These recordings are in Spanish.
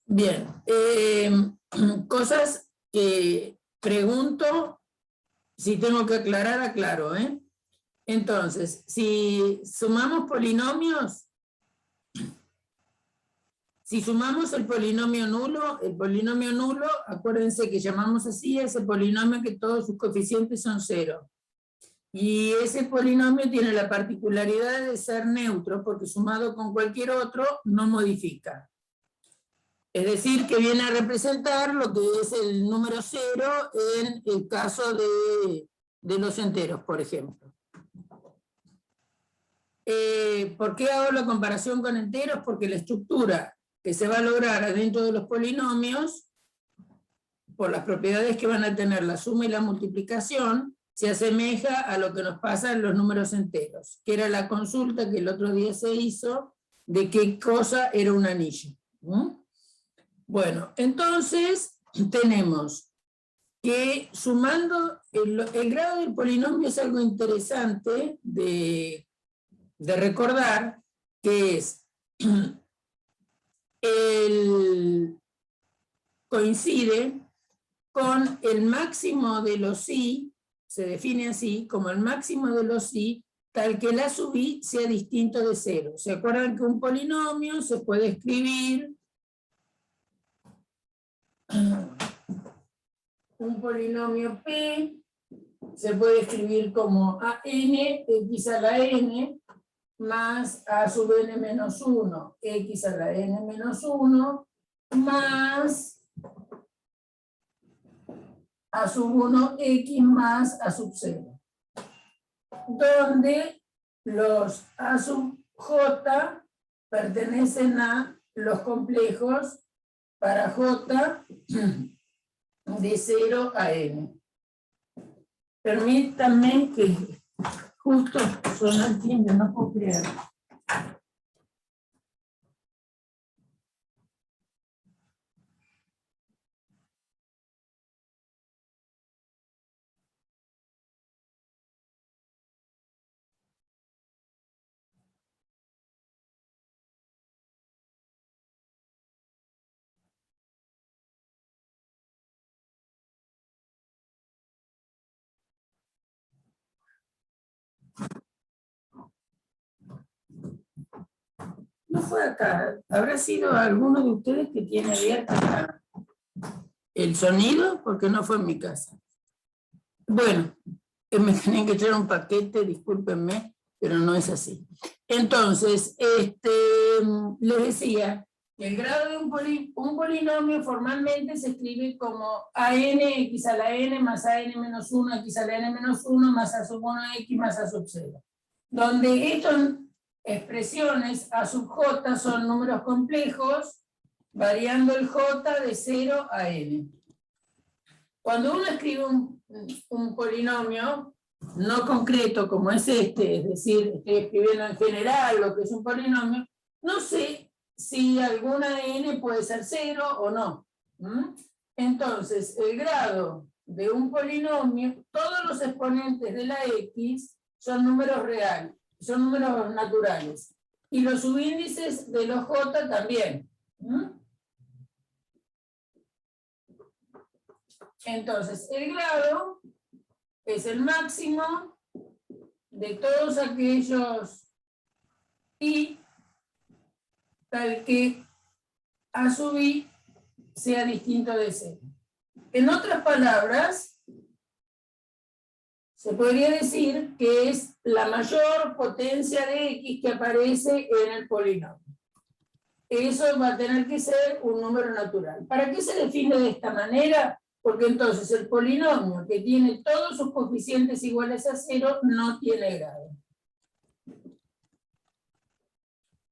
Bien, cosas que pregunto, si tengo que aclarar, aclaro, ¿eh? Entonces, si sumamos polinomios, si sumamos el polinomio nulo, acuérdense que llamamos así a ese polinomio que todos sus coeficientes son 0. Y ese polinomio tiene la particularidad de ser neutro, porque sumado con cualquier otro no modifica. Es decir, que viene a representar lo que es el número 0 en el caso de los enteros, por ejemplo. ¿Por qué hago la comparación con enteros? Porque la estructura que se va a lograr dentro de los polinomios, por las propiedades que van a tener la suma y la multiplicación, se asemeja a lo que nos pasa en los números enteros, que era la consulta que el otro día se hizo de qué cosa era un anillo. Bueno, entonces tenemos que sumando, el grado del polinomio es algo interesante de recordar, que es coincide con el máximo de los i, se define así, como el máximo de los i, tal que el a sub i sea distinto de 0. ¿Se acuerdan que un polinomio se puede escribir? Un polinomio P se puede escribir como an x a la n más a sub n menos 1 x a la n menos 1 más a sub 1 x más a sub 0, donde los a sub j pertenecen a los complejos para j de 0 a n. Permítanme que justo suena el timbre, no puedo creer. No fue acá, habrá sido alguno de ustedes que tiene abierto el sonido, porque no fue en mi casa. Bueno, me tenían que traer un paquete, discúlpenme, pero no es así. Entonces, les decía que el grado de un polinomio formalmente se escribe como an x a la n más an menos 1 x a la n menos 1 más a sub 1 x más a sub 0. Donde estas expresiones a sub j son números complejos, variando el j de 0 a n. Cuando uno escribe un polinomio no concreto como es es decir, estoy escribiendo en general lo que es un polinomio, no sé si alguna n puede ser 0 o no. Entonces, el grado de un polinomio, todos los exponentes de la x son números reales, son números naturales. Y los subíndices de los j también. Entonces, el grado es el máximo de todos aquellos i tal que a sub i sea distinto de 0. En otras palabras, se podría decir que es la mayor potencia de x que aparece en el polinomio. Eso va a tener que ser un número natural. ¿Para qué se define de esta manera? Porque entonces el polinomio que tiene todos sus coeficientes iguales a 0 no tiene grado.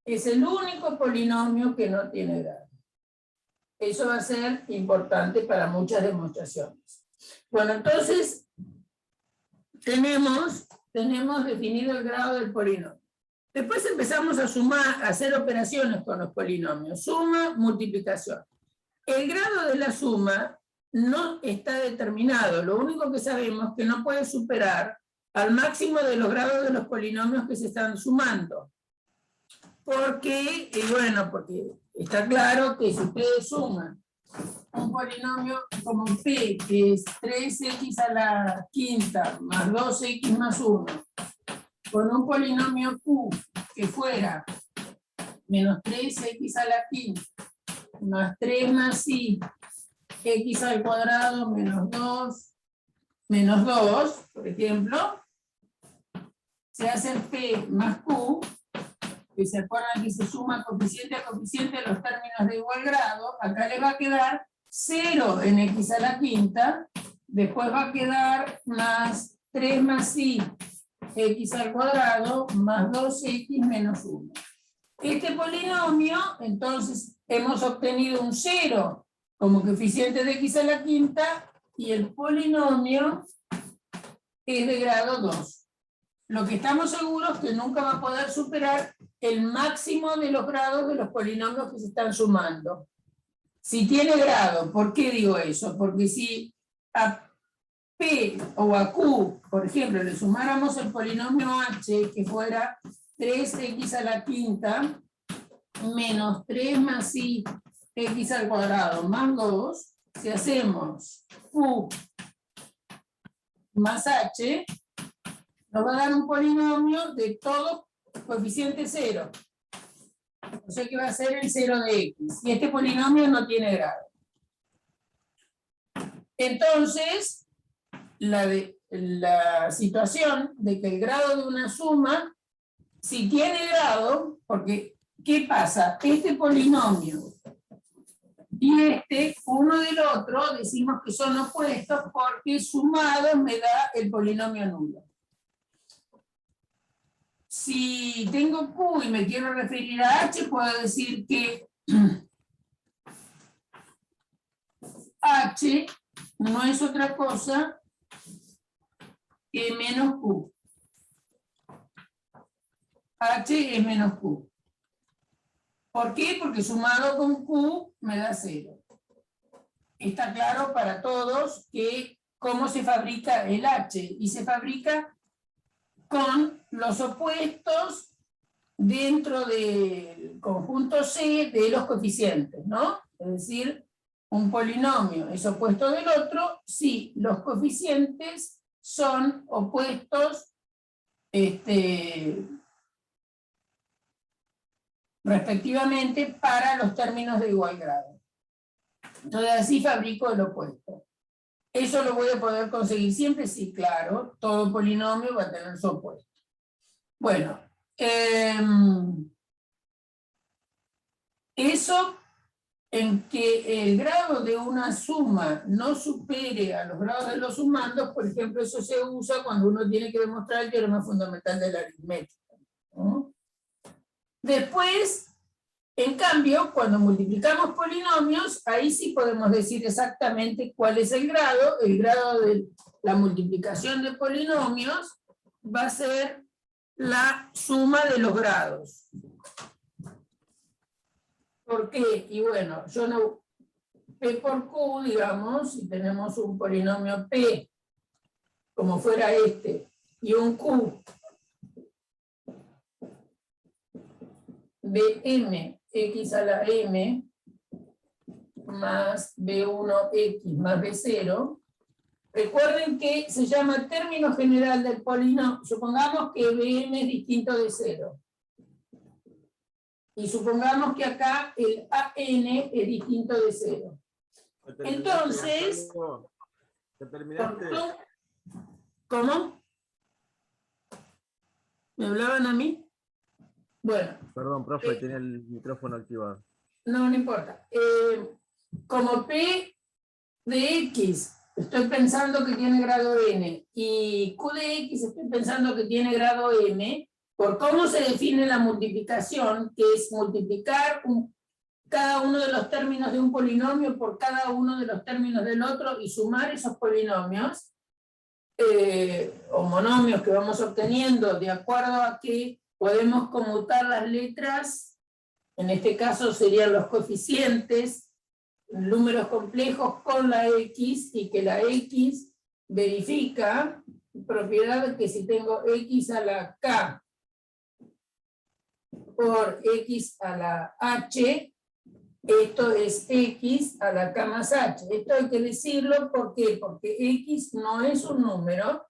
Es el único polinomio que no tiene grado. Eso va a ser importante para muchas demostraciones. Bueno, entonces tenemos definido el grado del polinomio. Después empezamos a sumar, a hacer operaciones con los polinomios. Suma, multiplicación. El grado de la suma no está determinado. Lo único que sabemos es que no puede superar al máximo de los grados de los polinomios que se están sumando. porque está claro que si ustedes suman un polinomio como P, que es 3x a la quinta más 2x más 1, con un polinomio Q que fuera menos 3x a la quinta más 3 más i, x al cuadrado menos 2, por ejemplo, se hace P más Q, que se acuerdan que se suma coeficiente a coeficiente los términos de igual grado. Acá le va a quedar 0 en x a la quinta, después va a quedar más 3 más i, x al cuadrado, más 2x menos 1. Este polinomio, entonces, hemos obtenido un 0 como coeficiente de x a la quinta, y el polinomio es de grado 2. Lo que estamos seguros es que nunca va a poder superar el máximo de los grados de los polinomios que se están sumando. Si tiene grado, ¿por qué digo eso? Porque si a P o a Q, por ejemplo, le sumáramos el polinomio H, que fuera 3x a la quinta menos 3 más i, x al cuadrado más 2, si hacemos Q más H, nos va a dar un polinomio de todo coeficiente 0. O sea que va a ser el 0 de x. Y este polinomio no tiene grado. Entonces, la situación de que el grado de una suma, si tiene grado, porque, ¿qué pasa? Este polinomio y uno del otro, decimos que son opuestos porque sumados me da el polinomio nulo. Si tengo Q y me quiero referir a H, puedo decir que H no es otra cosa que menos Q. H es menos Q. ¿Por qué? Porque sumado con Q me da 0. Está claro para todos que cómo se fabrica el H. Y se fabrica con los opuestos dentro del conjunto C de los coeficientes, ¿no? Es decir, un polinomio es opuesto del otro si los coeficientes son opuestos respectivamente para los términos de igual grado. Entonces así fabrico el opuesto. ¿Eso lo voy a poder conseguir siempre? Sí, claro. Todo polinomio va a tener su opuesto. Bueno, eso en que el grado de una suma no supere a los grados de los sumandos, por ejemplo, eso se usa cuando uno tiene que demostrar el teorema fundamental de la aritmética, ¿no? Después, en cambio, cuando multiplicamos polinomios, ahí sí podemos decir exactamente cuál es el grado. El grado de la multiplicación de polinomios va a ser la suma de los grados. ¿Por qué? Y bueno, yo no... P por Q, digamos, si tenemos un polinomio P, como fuera y un Q de m, x a la m, más b1x más b0, recuerden que se llama término general del polinomio. Supongamos que bm es distinto de 0. Y supongamos que acá el an es distinto de 0. Entonces, ¿te terminaste? ¿Cómo? ¿Me hablaban a mí? Bueno. Perdón, profe, tenía el micrófono activado. No importa. Como P de X, estoy pensando que tiene grado N, y Q de X estoy pensando que tiene grado M, por cómo se define la multiplicación, que es multiplicar cada uno de los términos de un polinomio por cada uno de los términos del otro y sumar esos polinomios o monomios que vamos obteniendo de acuerdo a que podemos conmutar las letras, en este caso serían los coeficientes, números complejos con la X, y que la X verifica propiedad que si tengo X a la K por x a la h, esto es x a la k más h. Esto hay que decirlo, ¿por qué? Porque x no es un número,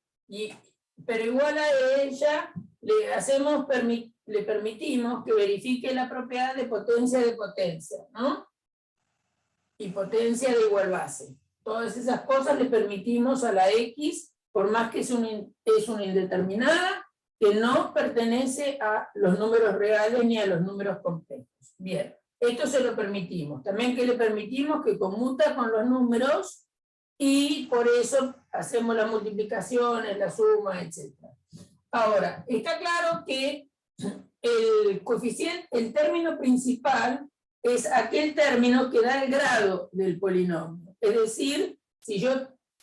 pero igual a ella le permitimos que verifique la propiedad de potencia, ¿no? Y potencia de igual base. Todas esas cosas le permitimos a la x, por más que es una indeterminada, que no pertenece a los números reales ni a los números complejos. Bien, esto se lo permitimos. También que le permitimos que conmuta con los números y por eso hacemos las multiplicaciones, la suma, etc. Ahora, está claro que el coeficiente, el término principal es aquel término que da el grado del polinomio. Es decir, si yo,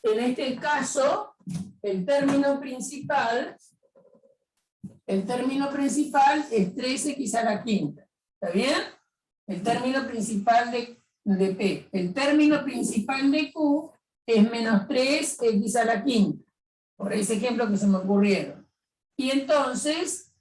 en este caso, el término principal es 3x a la quinta. ¿Está bien? El término principal de P. El término principal de Q es menos 3x a la quinta. Por ese ejemplo que se me ocurrieron. Y entonces,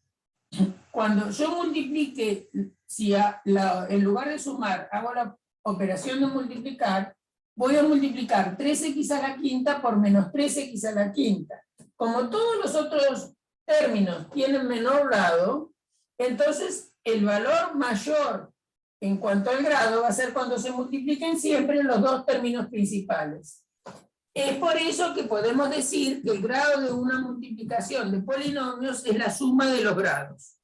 cuando yo multiplique, si en lugar de sumar hago la operación de multiplicar, voy a multiplicar 3x a la quinta por menos 3x a la quinta. Como todos los otros términos tienen menor grado, entonces el valor mayor en cuanto al grado va a ser cuando se multipliquen siempre los dos términos principales. Es por eso que podemos decir que el grado de una multiplicación de polinomios es la suma de los grados.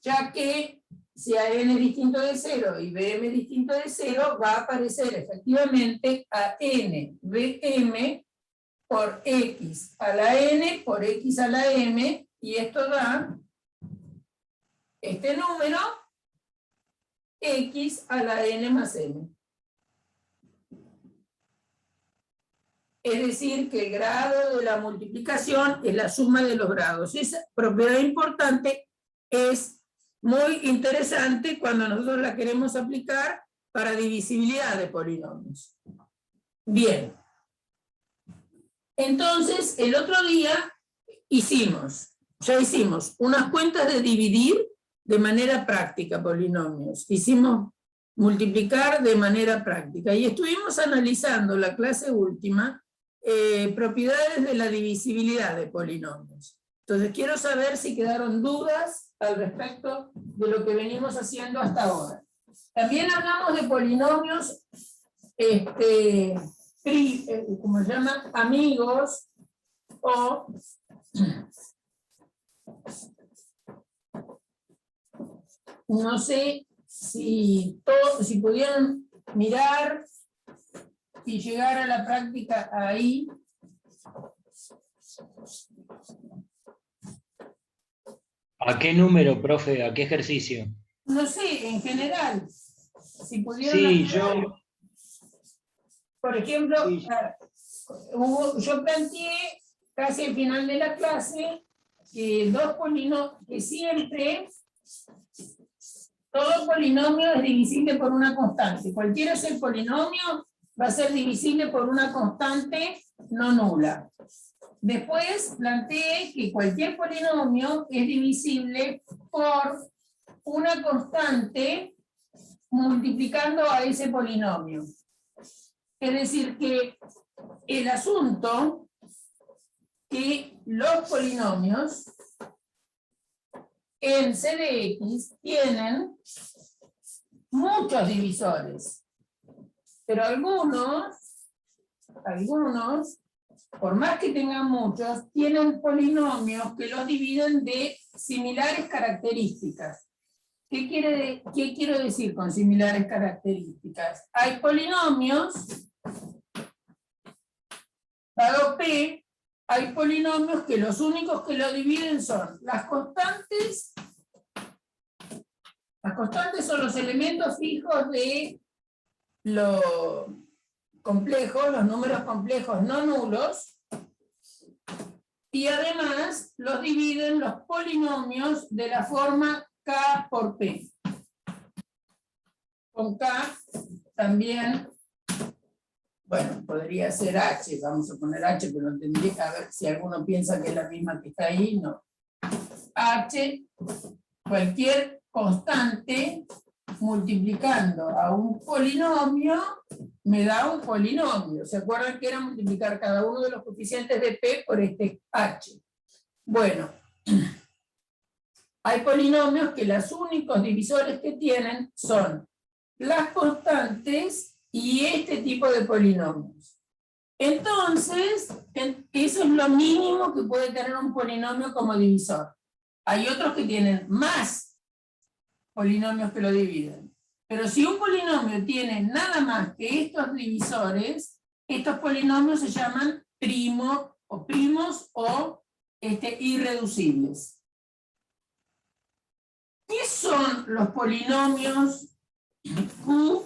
Ya que si a n es distinto de 0 y bm es distinto de 0, va a aparecer efectivamente a n bm por x a la n por x a la m, y esto da este número x a la n más m. Es decir, que el grado de la multiplicación es la suma de los grados. Esa propiedad importante es muy interesante cuando nosotros la queremos aplicar para divisibilidad de polinomios. Bien. Entonces, el otro día ya hicimos unas cuentas de dividir de manera práctica polinomios. Hicimos multiplicar de manera práctica. Y estuvimos analizando la clase última propiedades de la divisibilidad de polinomios. Entonces quiero saber si quedaron dudas al respecto de lo que venimos haciendo hasta ahora. También hablamos de polinomios, ¿cómo se llama? Amigos, o no sé si pudieron mirar y llegar a la práctica ahí. ¿A qué número, profe? ¿A qué ejercicio? No sé, en general. Si pudieron. Sí, yo. Por ejemplo, Sí. Yo planteé casi al final de la clase que que siempre todo polinomio es divisible por una constante. Cualquiera sea el polinomio, va a ser divisible por una constante no nula. Después planteé que cualquier polinomio es divisible por una constante multiplicando a ese polinomio. Es decir, que el asunto que los polinomios en C de X tienen muchos divisores. Pero algunos, por más que tengan muchos, tienen polinomios que los dividen de similares características. ¿Qué quiero decir con similares características? Hay polinomios, dado P, hay polinomios que los únicos que lo dividen son las constantes. Las constantes son los elementos fijos de lo complejo, los números complejos no nulos, y además los dividen los polinomios de la forma K por P. Con K también, bueno, podría ser H, vamos a poner H, pero tendría que ver si alguno piensa que es la misma que está ahí, no. H cualquier constante multiplicando a un polinomio me da un polinomio. ¿Se acuerdan que era multiplicar cada uno de los coeficientes de P por este H? Bueno, hay polinomios que los únicos divisores que tienen son las constantes y este tipo de polinomios. Entonces, eso es lo mínimo que puede tener un polinomio como divisor. Hay otros que tienen más polinomios que lo dividen. Pero si un polinomio tiene nada más que estos divisores, estos polinomios se llaman primos o irreducibles. ¿Qué son los polinomios Q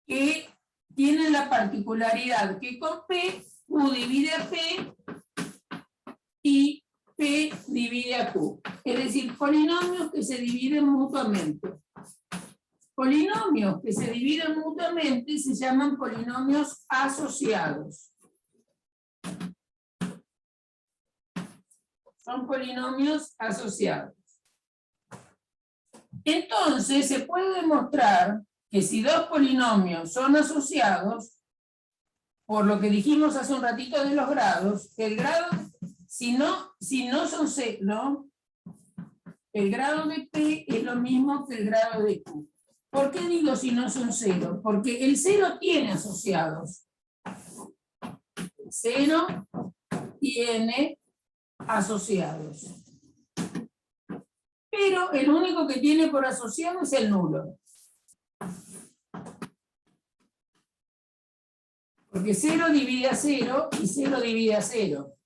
que tienen la particularidad que con P, Q divide a P y P divide a Q? Es decir, polinomios que se dividen mutuamente. Polinomios que se dividen mutuamente se llaman polinomios asociados. Son polinomios asociados. Entonces, se puede demostrar que si dos polinomios son asociados, por lo que dijimos hace un ratito de los grados, el grado, si no son cero, el grado de P es lo mismo que el grado de Q. ¿Por qué digo si no son cero? Porque el cero tiene asociados. El cero tiene asociados. Pero el único que tiene por asociado es el nulo. Porque 0 divide a 0 y 0 divide a 0.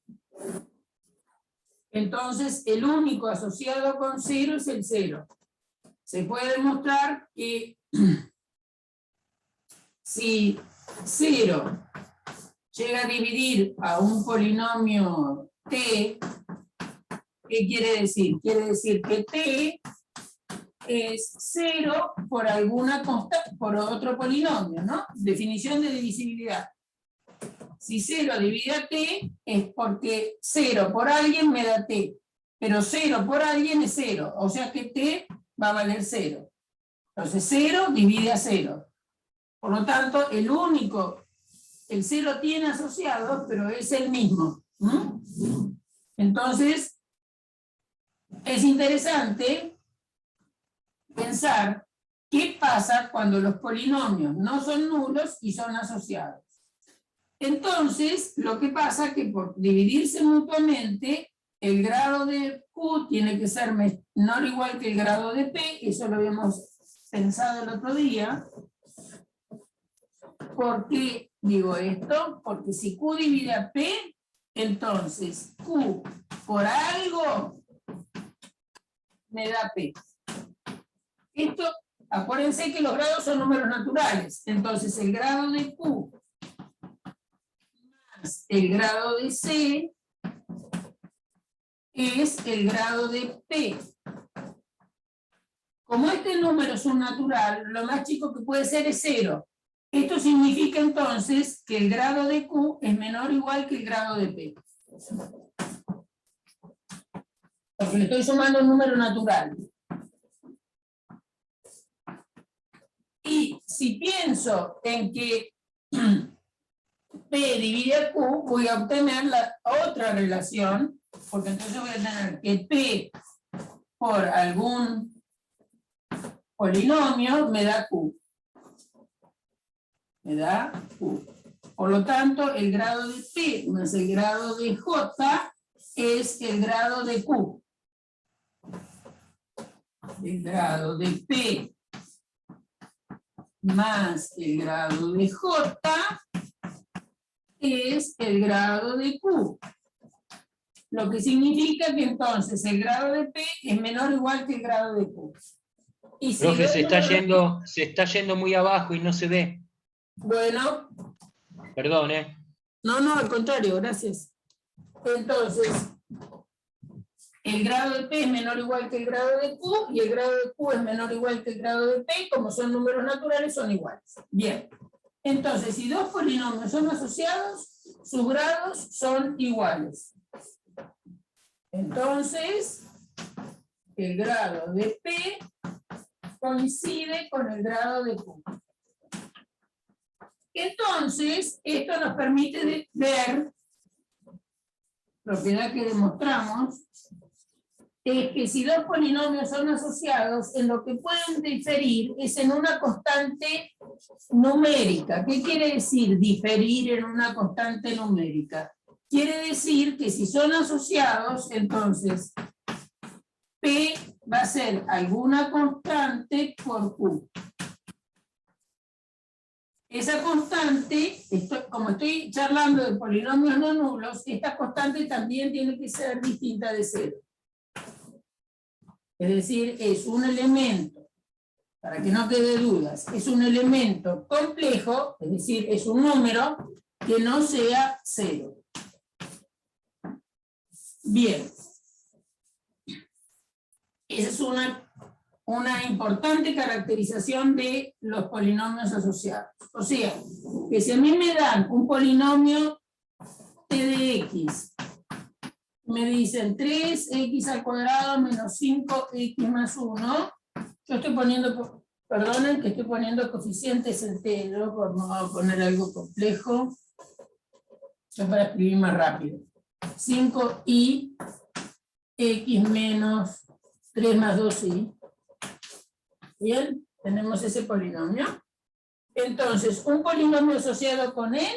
Entonces, el único asociado con 0 es el 0. Se puede demostrar que si 0 llega a dividir a un polinomio t, ¿qué quiere decir? Quiere decir que t es 0 por alguna constante, por otro polinomio, ¿no? Definición de divisibilidad. Si 0 divide a t, es porque 0 por alguien me da t, pero 0 por alguien es 0, o sea que t va a valer 0. Entonces 0 divide a 0. Por lo tanto, el 0 tiene asociados, pero es el mismo. Entonces, es interesante pensar qué pasa cuando los polinomios no son nulos y son asociados. Entonces, lo que pasa es que por dividirse mutuamente, el grado de Q tiene que ser menor o igual que el grado de P, eso lo habíamos pensado el otro día. ¿Por qué digo esto? Porque si Q divide a P, entonces Q por algo me da P. Esto, acuérdense que los grados son números naturales, entonces el grado de Q más el grado de C es el grado de P. Como este número es un natural, lo más chico que puede ser es 0. Esto significa entonces que el grado de Q es menor o igual que el grado de P. Porque le estoy sumando un número natural. Y si pienso en que P divide a Q, voy a obtener la otra relación, porque entonces voy a tener que P por algún polinomio me da Q. Me da Q. Por lo tanto, el grado de P más el grado de J es el grado de Q. El grado de P más el grado de J es el grado de Q. Lo que significa que entonces el grado de P es menor o igual que el grado de Q. Y si Profe, se está yendo muy abajo y no se ve. Bueno. Perdón, No, al contrario, gracias. Entonces, el grado de P es menor o igual que el grado de Q, y el grado de Q es menor o igual que el grado de P, como son números naturales, son iguales. Bien. Entonces, si dos polinomios son asociados, sus grados son iguales. Entonces, el grado de P coincide con el grado de Q. Entonces, esto nos permite ver, propiedad que demostramos, es que si dos polinomios son asociados, en lo que pueden diferir es en una constante numérica. ¿Qué quiere decir diferir en una constante numérica? Quiere decir que si son asociados, entonces P va a ser alguna constante por Q. Esa constante, como estoy charlando de polinomios no nulos, esta constante también tiene que ser distinta de cero. Es decir, es un elemento, para que no quede dudas, es un elemento complejo, es decir, es un número que no sea cero. Bien. Esa es una importante caracterización de los polinomios asociados. O sea, que si a mí me dan un polinomio t de x, me dicen 3x al cuadrado menos 5x más 1, yo estoy poniendo, perdonen que estoy poniendo coeficientes enteros, por no poner algo complejo, yo para escribir más rápido. 5i, x menos 3 más 2i. Bien, tenemos ese polinomio. Entonces, un polinomio asociado con él,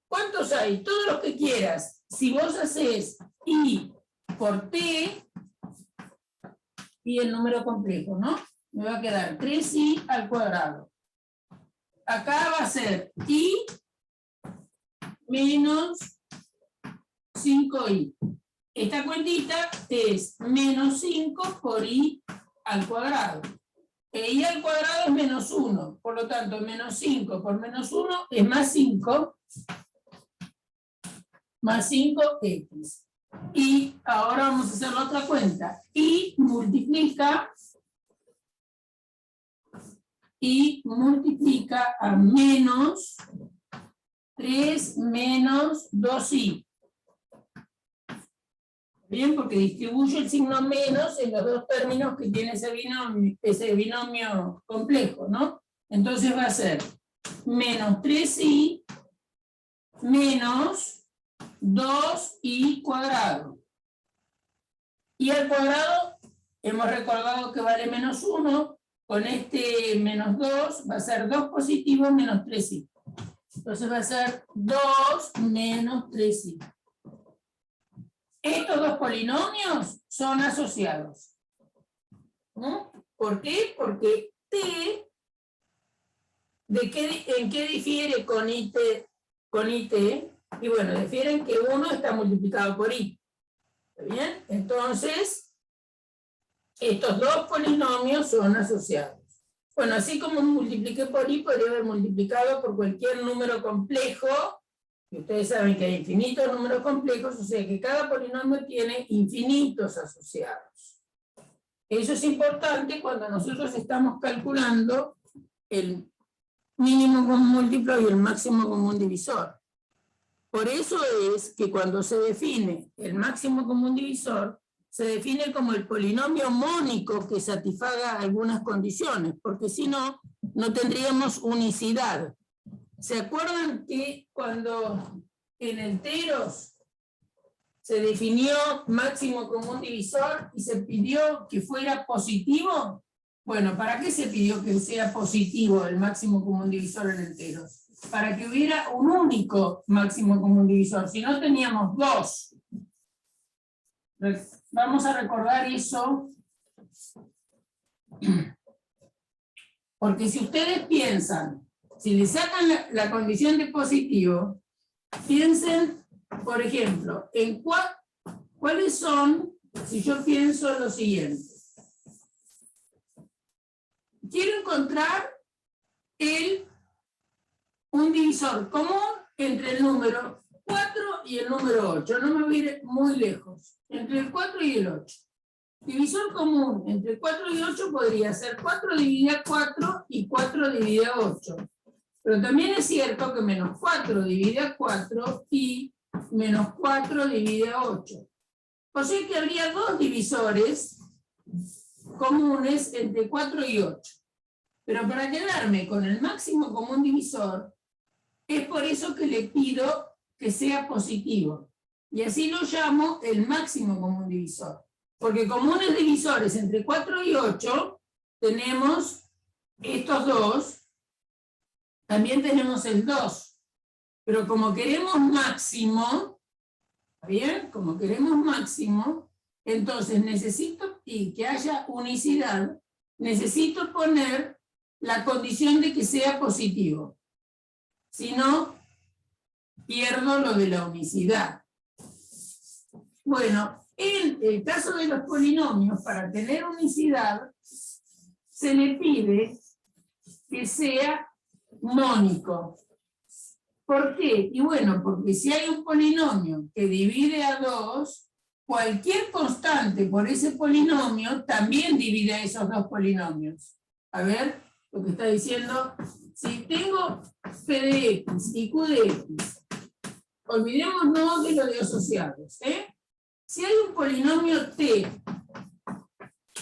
¿cuántos hay? Todos los que quieras. Si vos haces i por t, y el número complejo, ¿no? Me va a quedar 3i al cuadrado. Acá va a ser i menos 5i. Esta cuentita es menos 5 por i al cuadrado. E i al cuadrado es menos 1. Por lo tanto, menos 5 por menos 1 es más 5. Más 5x. Y ahora vamos a hacer la otra cuenta. Y multiplica a menos 3 menos 2i. Bien, porque distribuyo el signo menos en los dos términos que tiene ese binomio complejo, ¿no? Entonces va a ser menos 3i menos 2i cuadrado. Y al cuadrado, hemos recordado que vale menos 1, con este menos 2 va a ser 2 positivo menos 3i. Entonces va a ser 2 menos 3i. Estos dos polinomios son asociados. ¿No? ¿Por qué? Porque t, ¿en qué difiere con it? Y bueno, difieren que uno está multiplicado por i. ¿Está bien? Entonces, estos dos polinomios son asociados. Bueno, así como multipliqué por i, podría haber multiplicado por cualquier número complejo. Y ustedes saben que hay infinitos números complejos, o sea que cada polinomio tiene infinitos asociados. Eso es importante cuando nosotros estamos calculando el mínimo común múltiplo y el máximo común divisor. Por eso es que cuando se define el máximo común divisor, se define como el polinomio mónico que satisfaga algunas condiciones, porque si no, no tendríamos unicidad. ¿Se acuerdan que cuando en enteros se definió máximo común divisor y se pidió que fuera positivo? Bueno, ¿para qué se pidió que sea positivo el máximo común divisor en enteros? Para que hubiera un único máximo común divisor, si no teníamos dos. Vamos a recordar eso, porque si ustedes piensan, si le sacan la condición de positivo, piensen, por ejemplo, en cuáles son, si yo pienso en lo siguiente. Quiero encontrar un divisor común entre el número 4 y el número 8. No me voy a ir muy lejos. Entre el 4 y el 8. Divisor común entre 4 y 8 podría ser 4 dividido a 4 y 4 dividido a 8. Pero también es cierto que menos 4 divide a 4 y menos 4 divide a 8. O sea que habría dos divisores comunes entre 4 y 8. Pero para quedarme con el máximo común divisor, es por eso que le pido que sea positivo. Y así lo llamo el máximo común divisor. Porque comunes divisores entre 4 y 8 tenemos estos dos, también tenemos el 2. Pero como queremos máximo, ¿bien? Como queremos máximo, entonces necesito, y que haya unicidad, necesito poner la condición de que sea positivo. Si no, pierdo lo de la unicidad. Bueno, en el caso de los polinomios, para tener unicidad, se le pide que sea mónico. ¿Por qué? Y bueno, porque si hay un polinomio que divide a 2, cualquier constante por ese polinomio también divide a esos dos polinomios. A ver, lo que está diciendo, si tengo P de X y Q de X, olvidémonos de lo de asociados, ¿eh? Si hay un polinomio T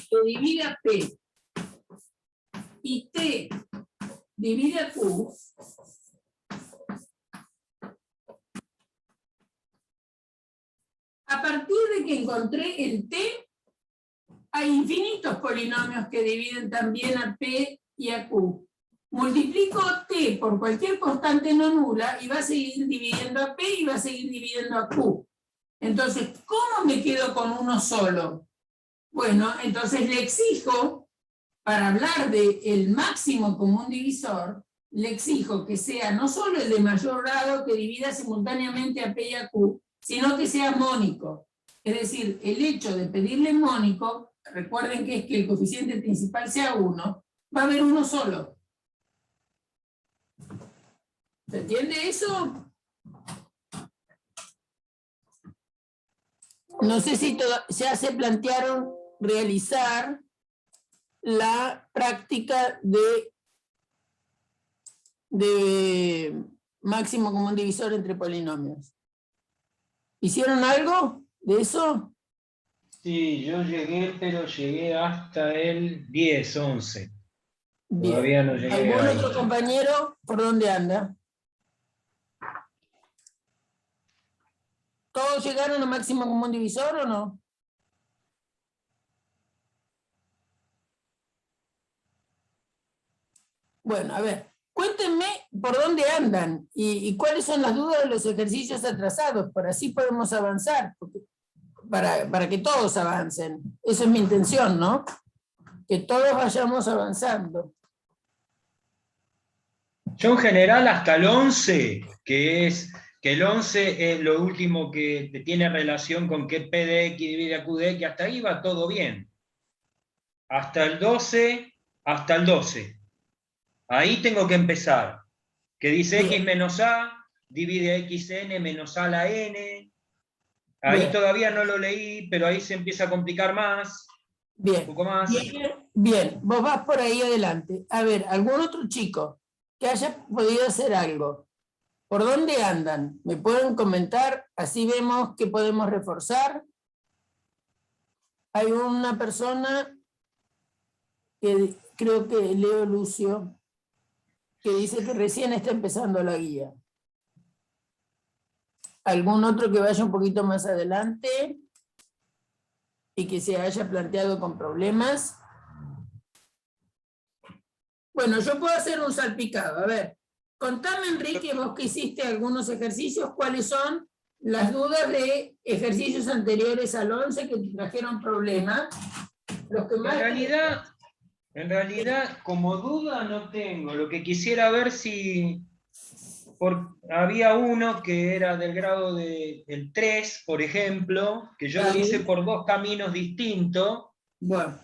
que divide a P y T divide a Q, a partir de que encontré el T, hay infinitos polinomios que dividen también a P y a Q. Multiplico T por cualquier constante no nula y va a seguir dividiendo a P y va a seguir dividiendo a Q. Entonces, ¿cómo me quedo con uno solo? Bueno, entonces le exijo, para hablar del máximo común divisor, le exijo que sea no solo el de mayor grado que divida simultáneamente a P y a Q, sino que sea mónico. Es decir, el hecho de pedirle mónico, recuerden que es que el coeficiente principal sea 1, va a haber uno solo. ¿Se entiende eso? No sé si ya se plantearon realizar la práctica de máximo común divisor entre polinomios. ¿Hicieron algo de eso? Sí, yo llegué, pero llegué hasta el 10, 11. Bien. Todavía no llegué ¿Algún ahí. otro compañero por dónde anda? ¿Todos llegaron a máximo común divisor o no? Bueno, a ver, cuéntenme por dónde andan y cuáles son las dudas de los ejercicios atrasados, por así podemos avanzar, para que todos avancen. Esa es mi intención, ¿no? Que todos vayamos avanzando. Yo en general hasta el 11, que el 11 es lo último que tiene relación con que P de X divide a Q de X, hasta ahí va todo bien. Hasta el 12, Ahí tengo que empezar. Que dice Bien. X menos A, divide XN menos A a la N. Ahí Bien. todavía no lo leí, pero ahí se empieza a complicar más. Bien. Un poco más. Bien, vos vas por ahí adelante. A ver, ¿algún otro chico que haya podido hacer algo? ¿Por dónde andan? ¿Me pueden comentar? Así vemos que podemos reforzar. Hay una persona que creo que Leo Lucio, que dice que recién está empezando la guía. ¿Algún otro que vaya un poquito más adelante y que se haya planteado con problemas? Bueno, yo puedo hacer un salpicado. A ver, contame, Enrique, vos que hiciste algunos ejercicios, ¿cuáles son las dudas de ejercicios anteriores al 11 que te trajeron problemas? Los que más En realidad, como duda no tengo. Lo que quisiera ver si... había uno que era del grado del 3, por ejemplo, que yo lo hice por dos caminos distintos. Bueno.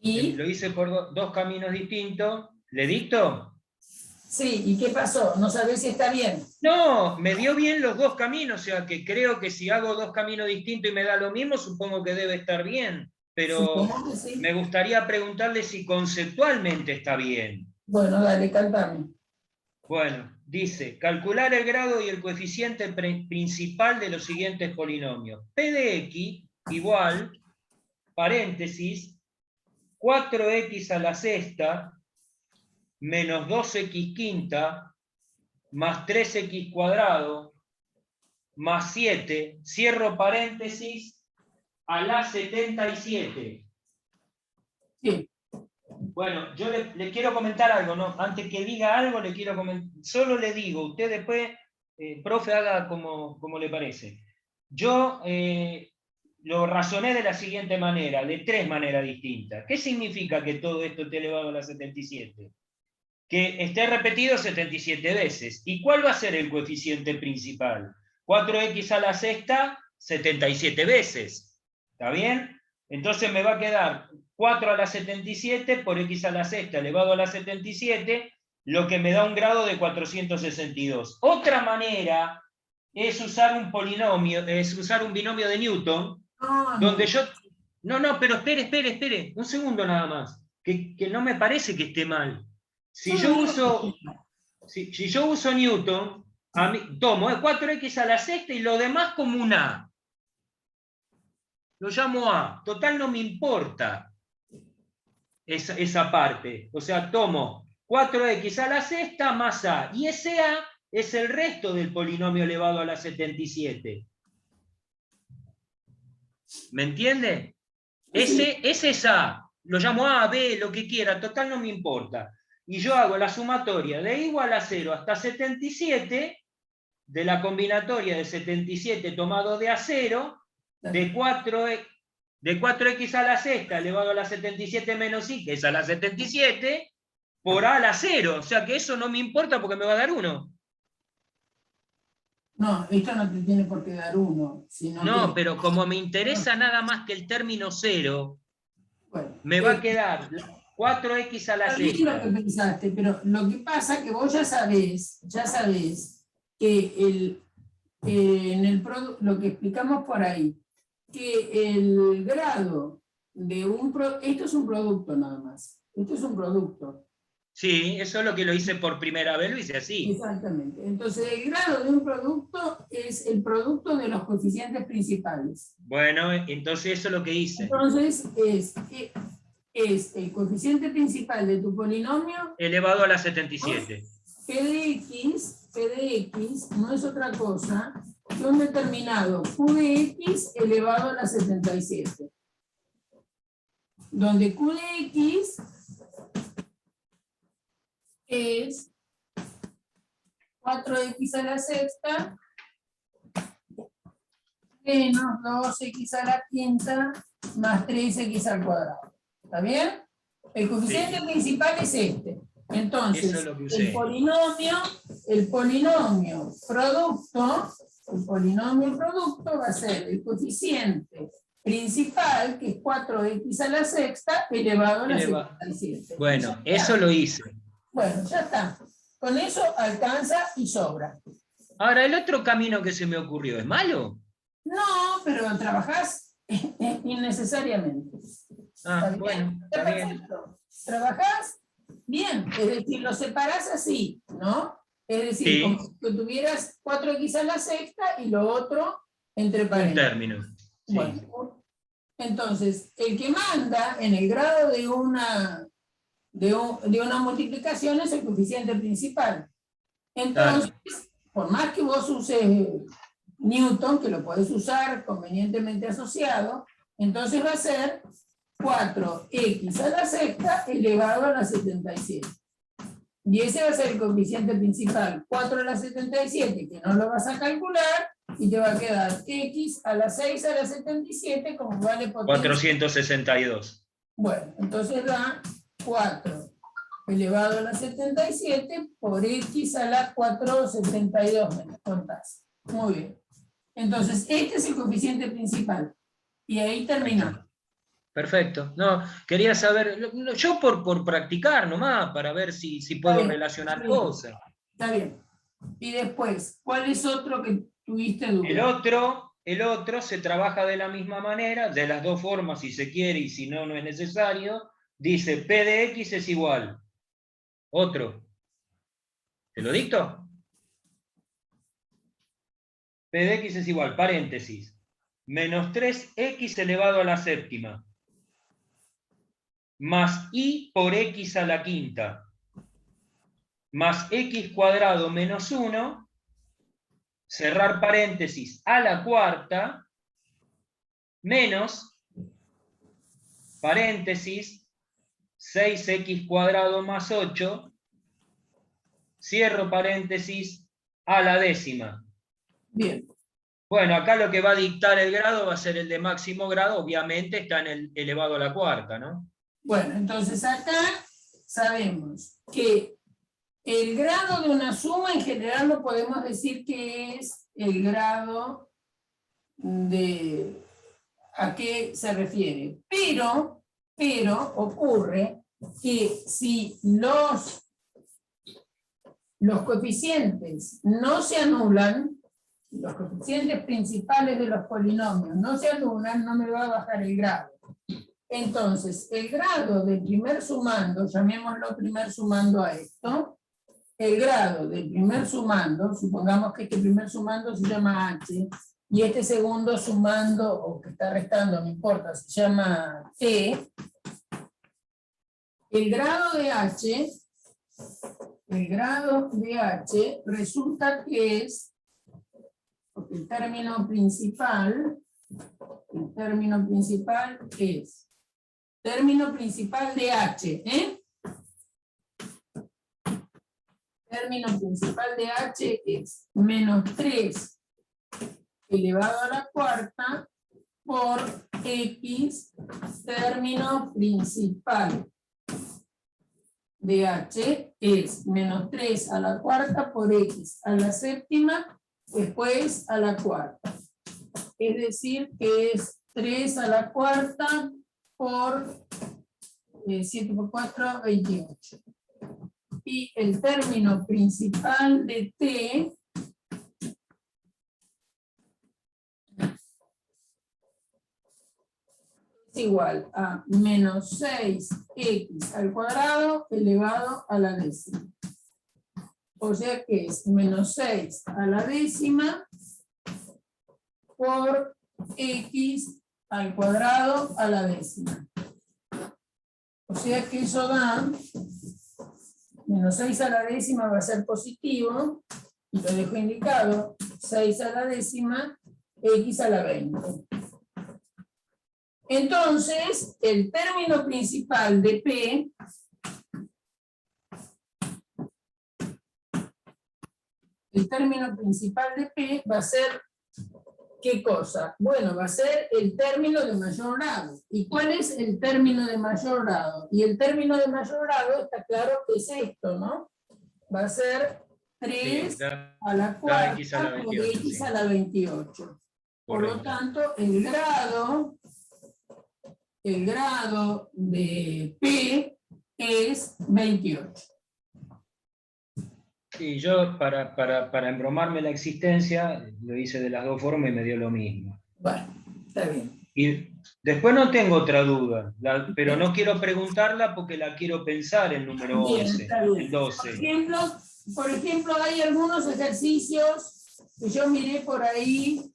¿Y? Lo hice por dos caminos distintos. ¿Le dicto? Sí, ¿y qué pasó? ¿No sabés si está bien? No, me dio bien los dos caminos, o sea que creo que si hago dos caminos distintos y me da lo mismo, supongo que debe estar bien. Pero sí, me gustaría preguntarle si conceptualmente está bien. Bueno, dale, cántame. Bueno, dice, calcular el grado y el coeficiente principal de los siguientes polinomios. P de x igual, paréntesis, 4x a la sexta menos 2x quinta más 3x cuadrado más 7, cierro paréntesis, a la 77. Sí. Bueno, yo le quiero comentar algo, ¿no? Antes que diga algo, le quiero comentar. Solo le digo, usted después, profe, haga como le parece. Yo lo razoné de la siguiente manera, de 3 maneras distintas. ¿Qué significa que todo esto esté elevado a la 77? Que esté repetido 77 veces. ¿Y cuál va a ser el coeficiente principal? 4x a la sexta, 77 veces. ¿Está bien? Entonces me va a quedar 4 a la 77 por x a la sexta elevado a la 77, lo que me da un grado de 462. Otra manera es usar un polinomio, es usar un binomio de Newton, donde yo... No, pero espere, un segundo nada más, que no me parece que esté mal. Si yo uso Newton, tomo 4x a la sexta y lo demás como un A. Lo llamo A. Total, no me importa esa parte. O sea, tomo 4x a la sexta más A. Y ese A es el resto del polinomio elevado a la 77. ¿Me entiende? Ese es A. Lo llamo A, B, lo que quiera. Total, no me importa. Y yo hago la sumatoria de igual a 0 hasta 77, de la combinatoria de 77 tomado de A0, de 4x a la sexta elevado a la 77 menos y, que es a la 77, por A a la 0. O sea que eso no me importa porque me va a dar 1. No, esto no te tiene por qué dar 1. No, pero como me interesa nada más que el término 0, bueno, me va a quedar 4x a la está bien lo que sexta. pensaste, pero lo que pasa es que vos ya sabés que lo que explicamos por ahí, que el grado de esto es un producto nada más, esto es un producto. Sí, eso es lo que lo hice por primera vez, lo hice así. Exactamente. Entonces, el grado de un producto es el producto de los coeficientes principales. Bueno, entonces eso es lo que hice. Entonces, es el coeficiente principal de tu polinomio Elevado a la 77. P de X no es otra cosa que un determinado Q de X elevado a la 77. Donde Q de X es 4x a la sexta menos 2x a la quinta más 3x al cuadrado. ¿Está bien? El coeficiente principal es este. Entonces, eso es lo que usé. el polinomio producto va a ser el coeficiente principal, que es 4x a la sexta elevado a la 77. Bueno, eso lo hice. Bueno, ya está. Con eso alcanza y sobra. Ahora, el otro camino que se me ocurrió, ¿es malo? No, pero trabajás innecesariamente. Ah, bueno, está bien. Perfecto. Trabajás bien, es decir, lo separás así, ¿no? Es decir, Sí. como si tuvieras 4x a la sexta y lo otro entre Un paréntesis. término. Sí. Bueno, entonces, el que manda en el grado de una multiplicación es el coeficiente principal. Entonces, por más que vos uses Newton, que lo podés usar convenientemente asociado, entonces va a ser 4x a la sexta elevado a la 77. Y ese va a ser el coeficiente principal, 4 a la 77, que no lo vas a calcular, y te va a quedar x a la 6 a la 77, como vale potencia. 462. Bueno, entonces da 4 elevado a la 77 por x a la 472, me contás. Muy bien. Entonces, este es el coeficiente principal. Y ahí terminamos. Perfecto. No, quería saber, yo por practicar nomás, para ver si puedo bien, relacionar está bien. cosas. Está bien. Y después, ¿cuál es otro que tuviste duda? El otro se trabaja de la misma manera, de las dos formas, si se quiere, y si no, no es necesario. Dice P de X es igual. Otro. ¿Te lo dicto? P de X es igual, paréntesis, menos 3X elevado a la séptima, más Y por X a la quinta, más X cuadrado menos 1, cerrar paréntesis, a la cuarta, menos, paréntesis, 6X cuadrado más 8, cierro paréntesis, a la décima. Bien. Bueno, acá lo que va a dictar el grado va a ser el de máximo grado, obviamente está en el elevado a la cuarta, ¿no? Bueno, entonces acá sabemos que el grado de una suma en general lo podemos decir que es el grado de a qué se refiere. Pero ocurre que si los coeficientes no se anulan, los coeficientes principales de los polinomios no se anulan, no me va a bajar el grado. Entonces, el grado del primer sumando, llamémoslo primer sumando a esto, el grado del primer sumando, supongamos que este primer sumando se llama H, y este segundo sumando, o que está restando, no importa, se llama T, el grado de H resulta que es, porque el término principal es término principal de H, Término principal de H es menos 3 elevado a la cuarta por X, término principal de H es menos 3 a la cuarta por X a la séptima, después a la cuarta. Es decir, que es 3 a la cuarta por 7 por 4, 28. Y el término principal de T es igual a menos 6x al cuadrado elevado a la décima. O sea que es menos 6 a la décima por x al cuadrado a la décima. O sea que eso da, menos 6 a la décima va a ser positivo, y lo dejo indicado, 6 a la décima, x a la 20. Entonces, el término principal de P va a ser, ¿qué cosa? Bueno, va a ser el término de mayor grado. ¿Y cuál es el término de mayor grado? Y el término de mayor grado está claro que es esto, ¿no? Va a ser 3 a la cuarta por x a la 28. Por lo tanto, el grado de P es 28. Sí, yo para embromarme la existencia lo hice de las dos formas y me dio lo mismo. Bueno, está bien. Y después no tengo otra duda, pero no quiero preguntarla porque la quiero pensar el número 11, el 12. Por ejemplo, hay algunos ejercicios que yo miré por ahí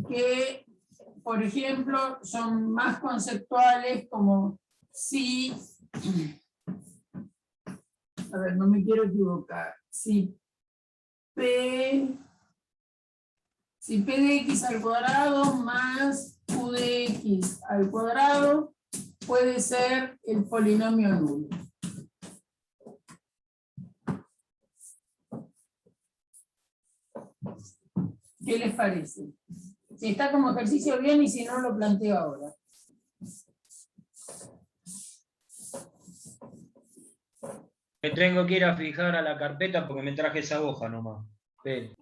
que, por ejemplo, son más conceptuales, como si, a ver, no me quiero equivocar, si P de x al cuadrado más Q de x al cuadrado puede ser el polinomio nulo. ¿Qué les parece? Si está como ejercicio bien, y si no lo planteo ahora. Me tengo que ir a fijar a la carpeta porque me traje esa hoja nomás.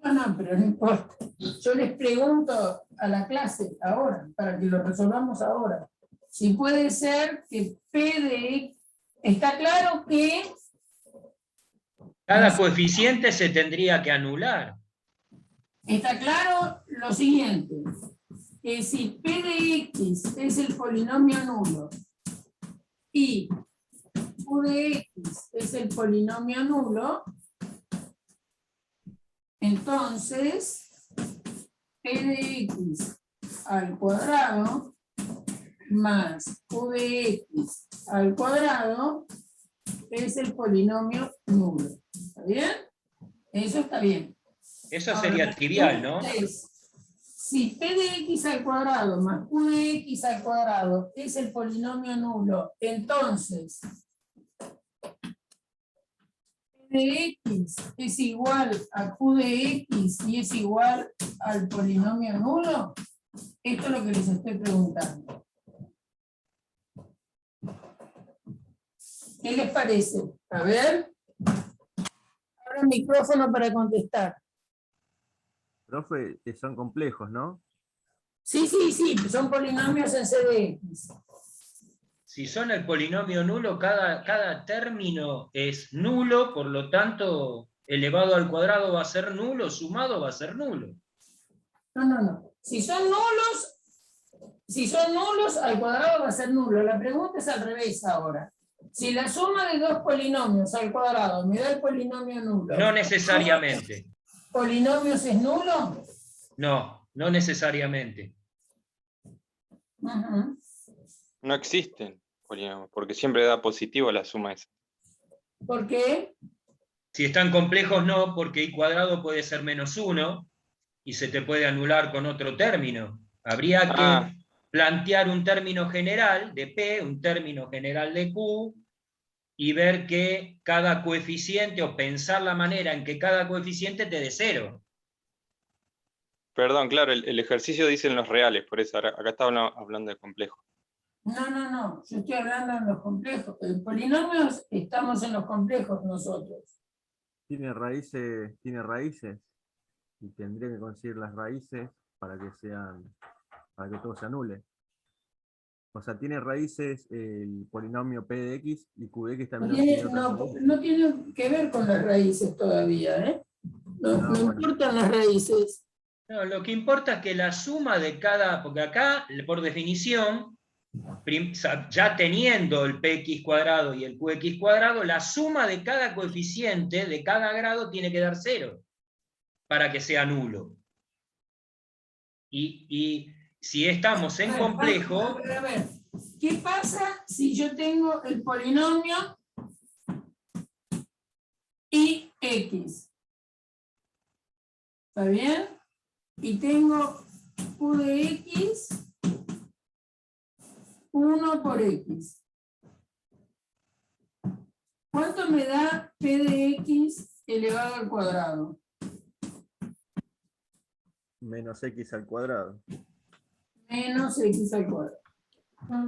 No, pero no importa. Yo les pregunto a la clase ahora, para que lo resolvamos ahora. Si puede ser que P de X, está claro que cada coeficiente se tendría que anular. está claro lo siguiente, que si P de X es el polinomio nulo y Q de X es el polinomio nulo, Entonces, p de x al cuadrado más q de x al cuadrado es el polinomio nulo. ¿Está bien? Eso está bien. Eso Ahora, sería la trivial, ¿no? pregunta es, si p de x al cuadrado más q de x al cuadrado es el polinomio nulo, entonces p de x es igual a q de x y es igual al polinomio nulo. Esto es lo que les estoy preguntando. ¿Qué les parece? A ver. Ahora el micrófono para contestar. Profe, son complejos, ¿no? Sí, son polinomios en C de X. Si son el polinomio nulo, cada término es nulo, por lo tanto, elevado al cuadrado va a ser nulo, sumado va a ser nulo. No. Si son nulos, al cuadrado va a ser nulo. La pregunta es al revés ahora. Si la suma de dos polinomios al cuadrado me da el polinomio nulo. No necesariamente. ¿Polinomios es nulo? No, no necesariamente. Ujú. No existen polinomios, porque siempre da positivo la suma esa. ¿Por qué? Si están complejos, no, porque i cuadrado puede ser -1 y se te puede anular con otro término. Habría que plantear un término general de P, un término general de Q, y ver que cada coeficiente, o pensar la manera en que cada coeficiente te dé 0. Perdón, claro, el ejercicio dice en los reales, por eso acá estaba hablando de complejo. No. Yo estoy hablando en los complejos. En polinomios estamos en los complejos nosotros. Tiene raíces, y tendría que conseguir las raíces para que todo se anule. O sea, tiene raíces el polinomio p de x y q de x también tiene otras raíces. No tiene que ver con las raíces todavía, ¿eh? No bueno. importan las raíces. No, lo que importa es que la suma de cada, porque acá, por definición, ya teniendo el px cuadrado y el qx cuadrado, la suma de cada coeficiente, de cada grado, tiene que dar 0 para que sea nulo. Y si estamos en complejo... A ver, ¿qué pasa si yo tengo el polinomio ix? ¿Está bien? Y tengo q de x, 1 por x. ¿Cuánto me da p de x elevado al cuadrado? Menos x al cuadrado. Menos x al cuadrado.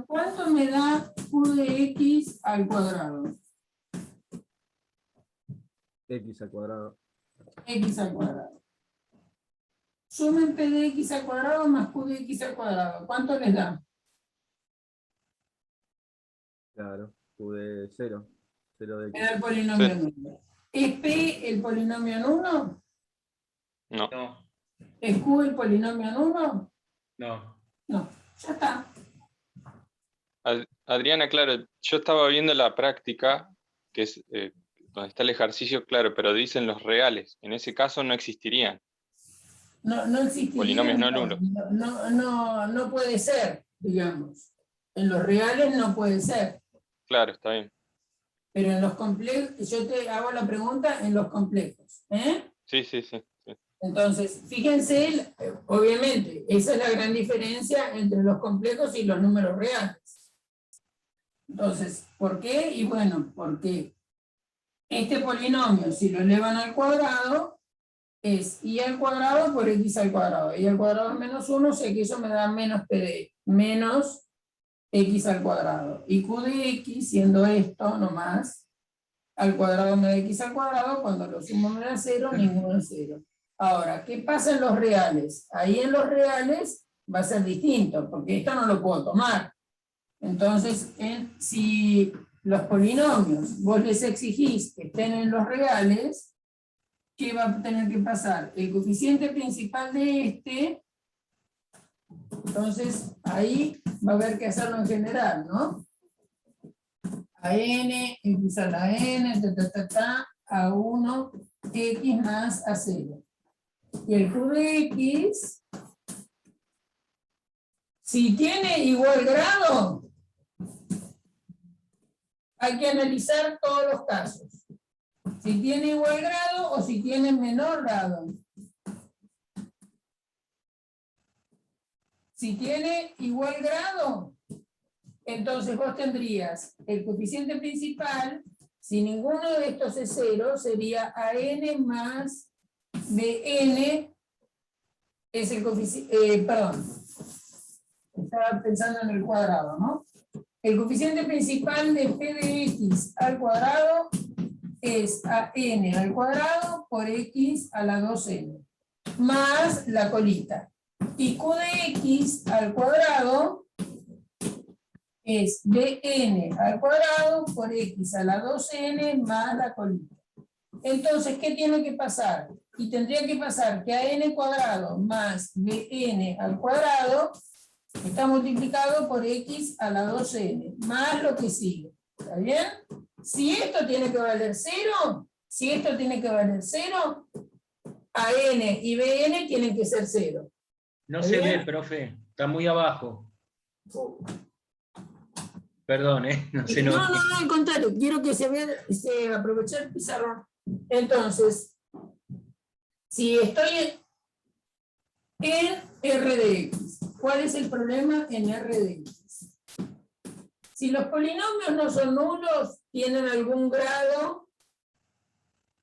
¿Cuánto me da q de x al cuadrado? X al cuadrado. X al cuadrado. Sumen p de x al cuadrado más q de x al cuadrado. ¿Cuánto les da? Claro, q de 0. 0 de Me da x. el polinomio Sí. nulo. ¿Es p el polinomio nulo? No. No, ¿Es q el polinomio nulo? no. No, ya está. Adriana, claro, yo estaba viendo la práctica, que es donde está el ejercicio, claro, pero dicen los reales. En ese caso no existirían. No existiría. Polinomios no nulos. No puede ser, digamos. En los reales no puede ser. Claro, está bien. Pero en los complejos, yo te hago la pregunta en los complejos. ¿Eh? Sí. Entonces, fíjense, obviamente, esa es la gran diferencia entre los complejos y los números reales. Entonces, ¿por qué? Y bueno, porque este polinomio, si lo elevan al cuadrado, es y al cuadrado por x al cuadrado. Y al cuadrado es menos 1, o sea que eso me da menos p de menos x al cuadrado. Y q de x, siendo esto nomás, al cuadrado me da x al cuadrado, cuando lo sumo me da 0, ninguno es 0. Ahora, ¿qué pasa en los reales? Ahí en los reales va a ser distinto, porque esto no lo puedo tomar. Entonces, si los polinomios vos les exigís que estén en los reales, ¿qué va a tener que pasar? El coeficiente principal de este, entonces ahí va a haber que hacerlo en general, ¿no? A n, x a la n, a 1, x más a 0. Y el Q de X, si tiene igual grado, hay que analizar todos los casos. Si tiene igual grado o si tiene menor grado. Si tiene igual grado, entonces vos tendrías el coeficiente principal, si ninguno de estos es 0, sería AN más BN, es el coeficiente, perdón, estaba pensando en el cuadrado, ¿no? El coeficiente principal de P de X al cuadrado es AN al cuadrado por X a la 2N, más la colita. Y Q de X al cuadrado es BN al cuadrado por X a la 2N más la colita. Entonces, ¿qué tiene que pasar? Y tendría que pasar que AN cuadrado más BN al cuadrado está multiplicado por X a la 2N, más lo que sigue. ¿Está bien? Si esto tiene que valer 0, si esto tiene que valer 0, AN y BN tienen que ser 0. No se ve, profe, está muy abajo. Perdón, no se nota. No, al contrario, quiero que se vea, aprovechar el pizarrón. Entonces, si estoy en R de X, ¿cuál es el problema en R de X? Si los polinomios no son nulos, tienen algún grado,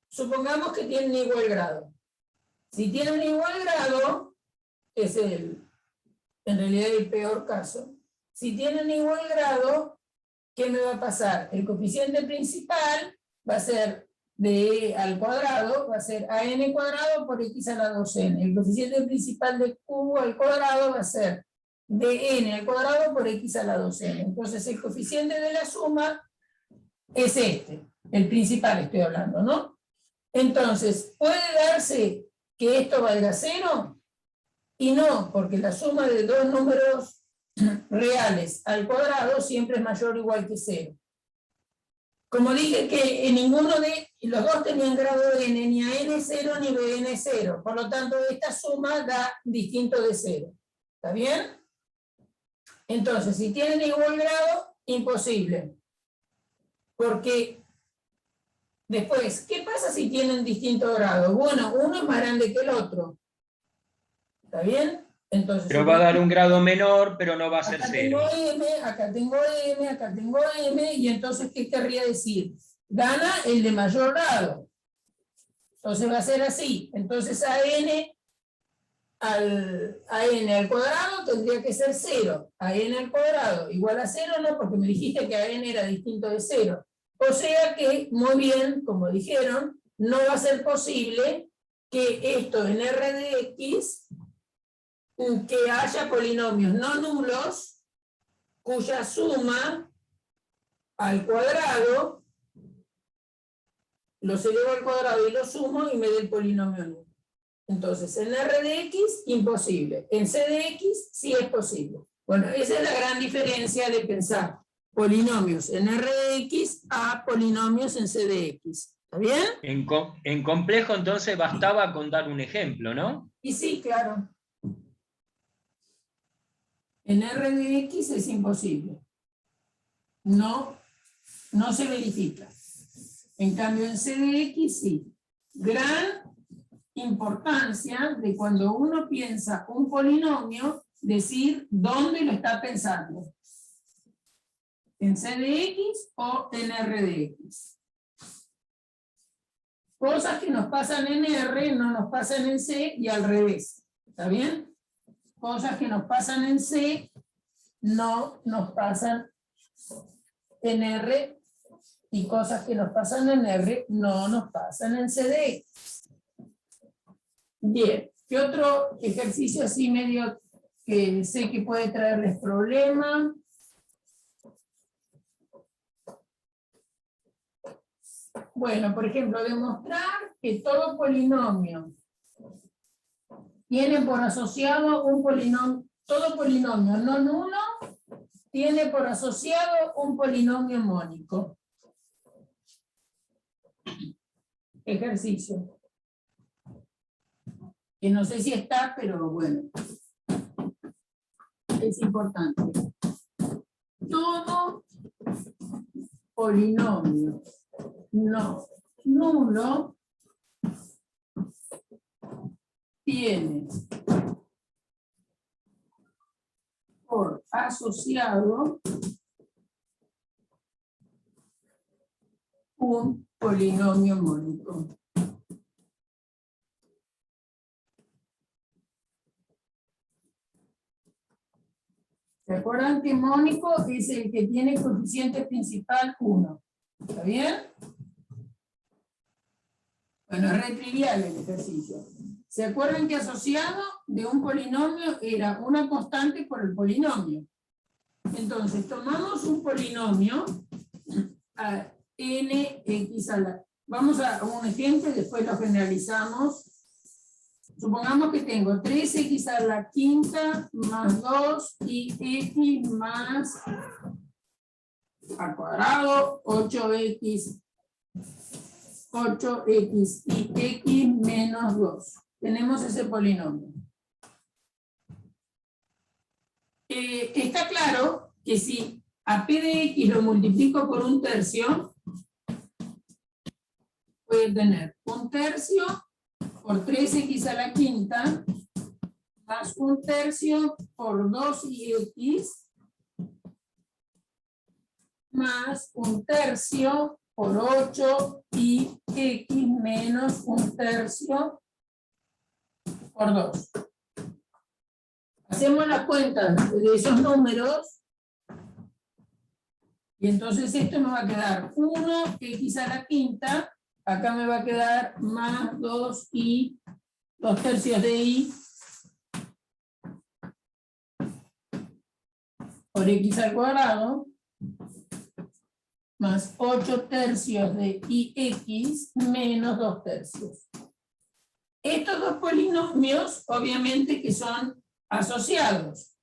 supongamos que tienen igual grado. Si tienen igual grado, es en realidad el peor caso. Si tienen igual grado, ¿qué me va a pasar? El coeficiente principal va a ser de al cuadrado, va a ser AN cuadrado por X a la 2N. El coeficiente principal de Q al cuadrado va a ser DN al cuadrado por X a la 2N. Entonces el coeficiente de la suma es este, el principal estoy hablando, ¿no? Entonces, ¿puede darse que esto valga 0? Y no, porque la suma de dos números reales al cuadrado siempre es mayor o igual que 0. Como dije que en ninguno de los dos tenían grado de n, ni AN 0 ni BN 0. Por lo tanto, esta suma da distinto de 0. ¿Está bien? Entonces, si tienen igual grado, imposible. Porque después, ¿qué pasa si tienen distinto grado? Bueno, uno es más grande que el otro. ¿Está bien? Entonces, Pero va a dar un grado menor, pero no va a ser acá 0. tengo M, acá tengo M, acá tengo M, y entonces, ¿qué querría decir? Gana el de mayor grado. Entonces va a ser así. Entonces AN al cuadrado tendría que ser 0. AN al cuadrado igual a 0, no, porque me dijiste que AN era distinto de 0. O sea que, muy bien, como dijeron, no va a ser posible que esto en R de X, que haya polinomios no nulos, cuya suma al cuadrado, los elevo al cuadrado y los sumo y me dé el polinomio nulo. Entonces, en R de X, imposible. En C de X, sí es posible. Bueno, esa es la gran diferencia de pensar polinomios en R de X a polinomios en C de X. ¿Está bien? En complejo, entonces, bastaba con dar un ejemplo, ¿no? Y sí, claro. En R de X es imposible. No se verifica. En cambio, en C de X sí. Gran importancia de cuando uno piensa un polinomio, decir dónde lo está pensando. En C de X o en R de X. Cosas que nos pasan en R no nos pasan en C y al revés. ¿Está bien? Cosas que nos pasan en C no nos pasan en R, y cosas que nos pasan en R no nos pasan en C de X. Bien, ¿qué otro ejercicio así medio que sé que puede traerles problemas? Bueno, por ejemplo, demostrar que todo polinomio tiene por asociado un polinomio, todo polinomio no nulo tiene por asociado un polinomio mónico. Ejercicio. que no sé si está, pero bueno, es importante. Todo polinomio no nulo tiene por asociado un polinomio mónico. ¿Se acuerdan que mónico es el que tiene coeficiente principal 1? ¿Está bien? Bueno, es re trivial el ejercicio. ¿Se acuerdan que asociado de un polinomio era una constante por el polinomio? Entonces, tomamos un polinomio a nx a la... Vamos a un ejemplo y después lo generalizamos. Supongamos que tengo 3x a la quinta más 2 y x más al cuadrado, 8x y x menos 2. Tenemos ese polinomio. Está claro que si a p de x lo multiplico por 1/3, voy a tener 1/3 por 3x a la quinta más 1/3 por 2x más 1/3 por 8 y x menos 1/3 por 2. Hacemos las cuentas de esos números y entonces esto nos va a quedar 1x a la quinta, acá me va a quedar más 2y, 2/3 de y por x al cuadrado, más 8/3 de ix menos 2/3. Estos dos polinomios, obviamente que son asociados.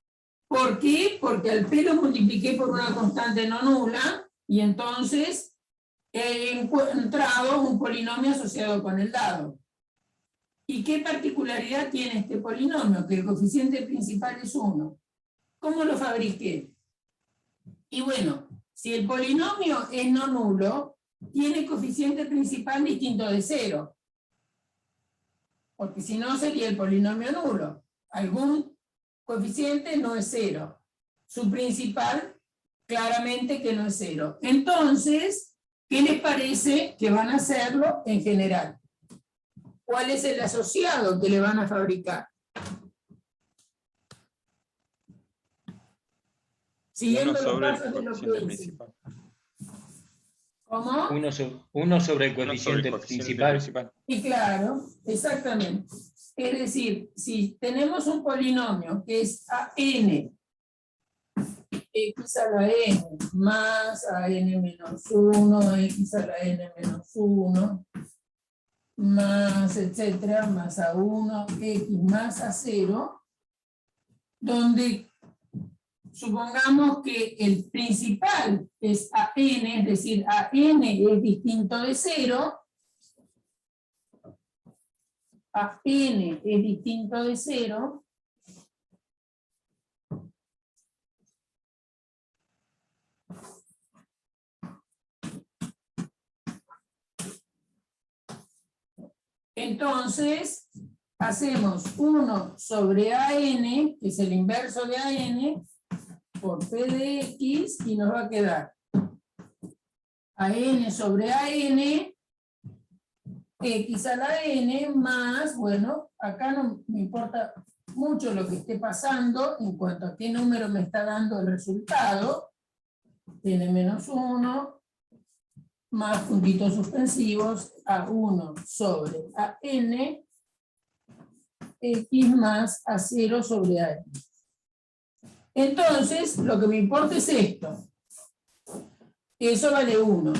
¿Por qué? Porque al p lo multipliqué por una constante no nula, y entonces he encontrado un polinomio asociado con el dado. ¿Y qué particularidad tiene este polinomio? Que el coeficiente principal es 1. ¿Cómo lo fabriqué? Y bueno, si el polinomio es no nulo, tiene coeficiente principal distinto de 0. Porque si no sería el polinomio nulo. Algún coeficiente no es 0. Su principal, claramente que no es 0. Entonces, ¿qué les parece que van a hacerlo en general? ¿Cuál es el asociado que le van a fabricar? Siguiendo los pasos de lo que dice. principal. ¿Cómo? Uno sobre el coeficiente principal. Y claro, exactamente. Es decir, si tenemos un polinomio que es a n, x a la n, más a n menos 1, x a la n menos 1, más etcétera, más a 1, x más a 0, donde supongamos que el principal es a n, es decir, a n es distinto de 0, a n es distinto de 0, entonces hacemos 1 sobre an, que es el inverso de an, por p de x, y nos va a quedar an sobre an, x a la n, más, bueno, acá no me importa mucho lo que esté pasando en cuanto a qué número me está dando el resultado, n menos 1, más puntitos suspensivos, a 1 sobre a n, x más a 0 sobre a n. Entonces, lo que me importa es esto. Eso vale 1.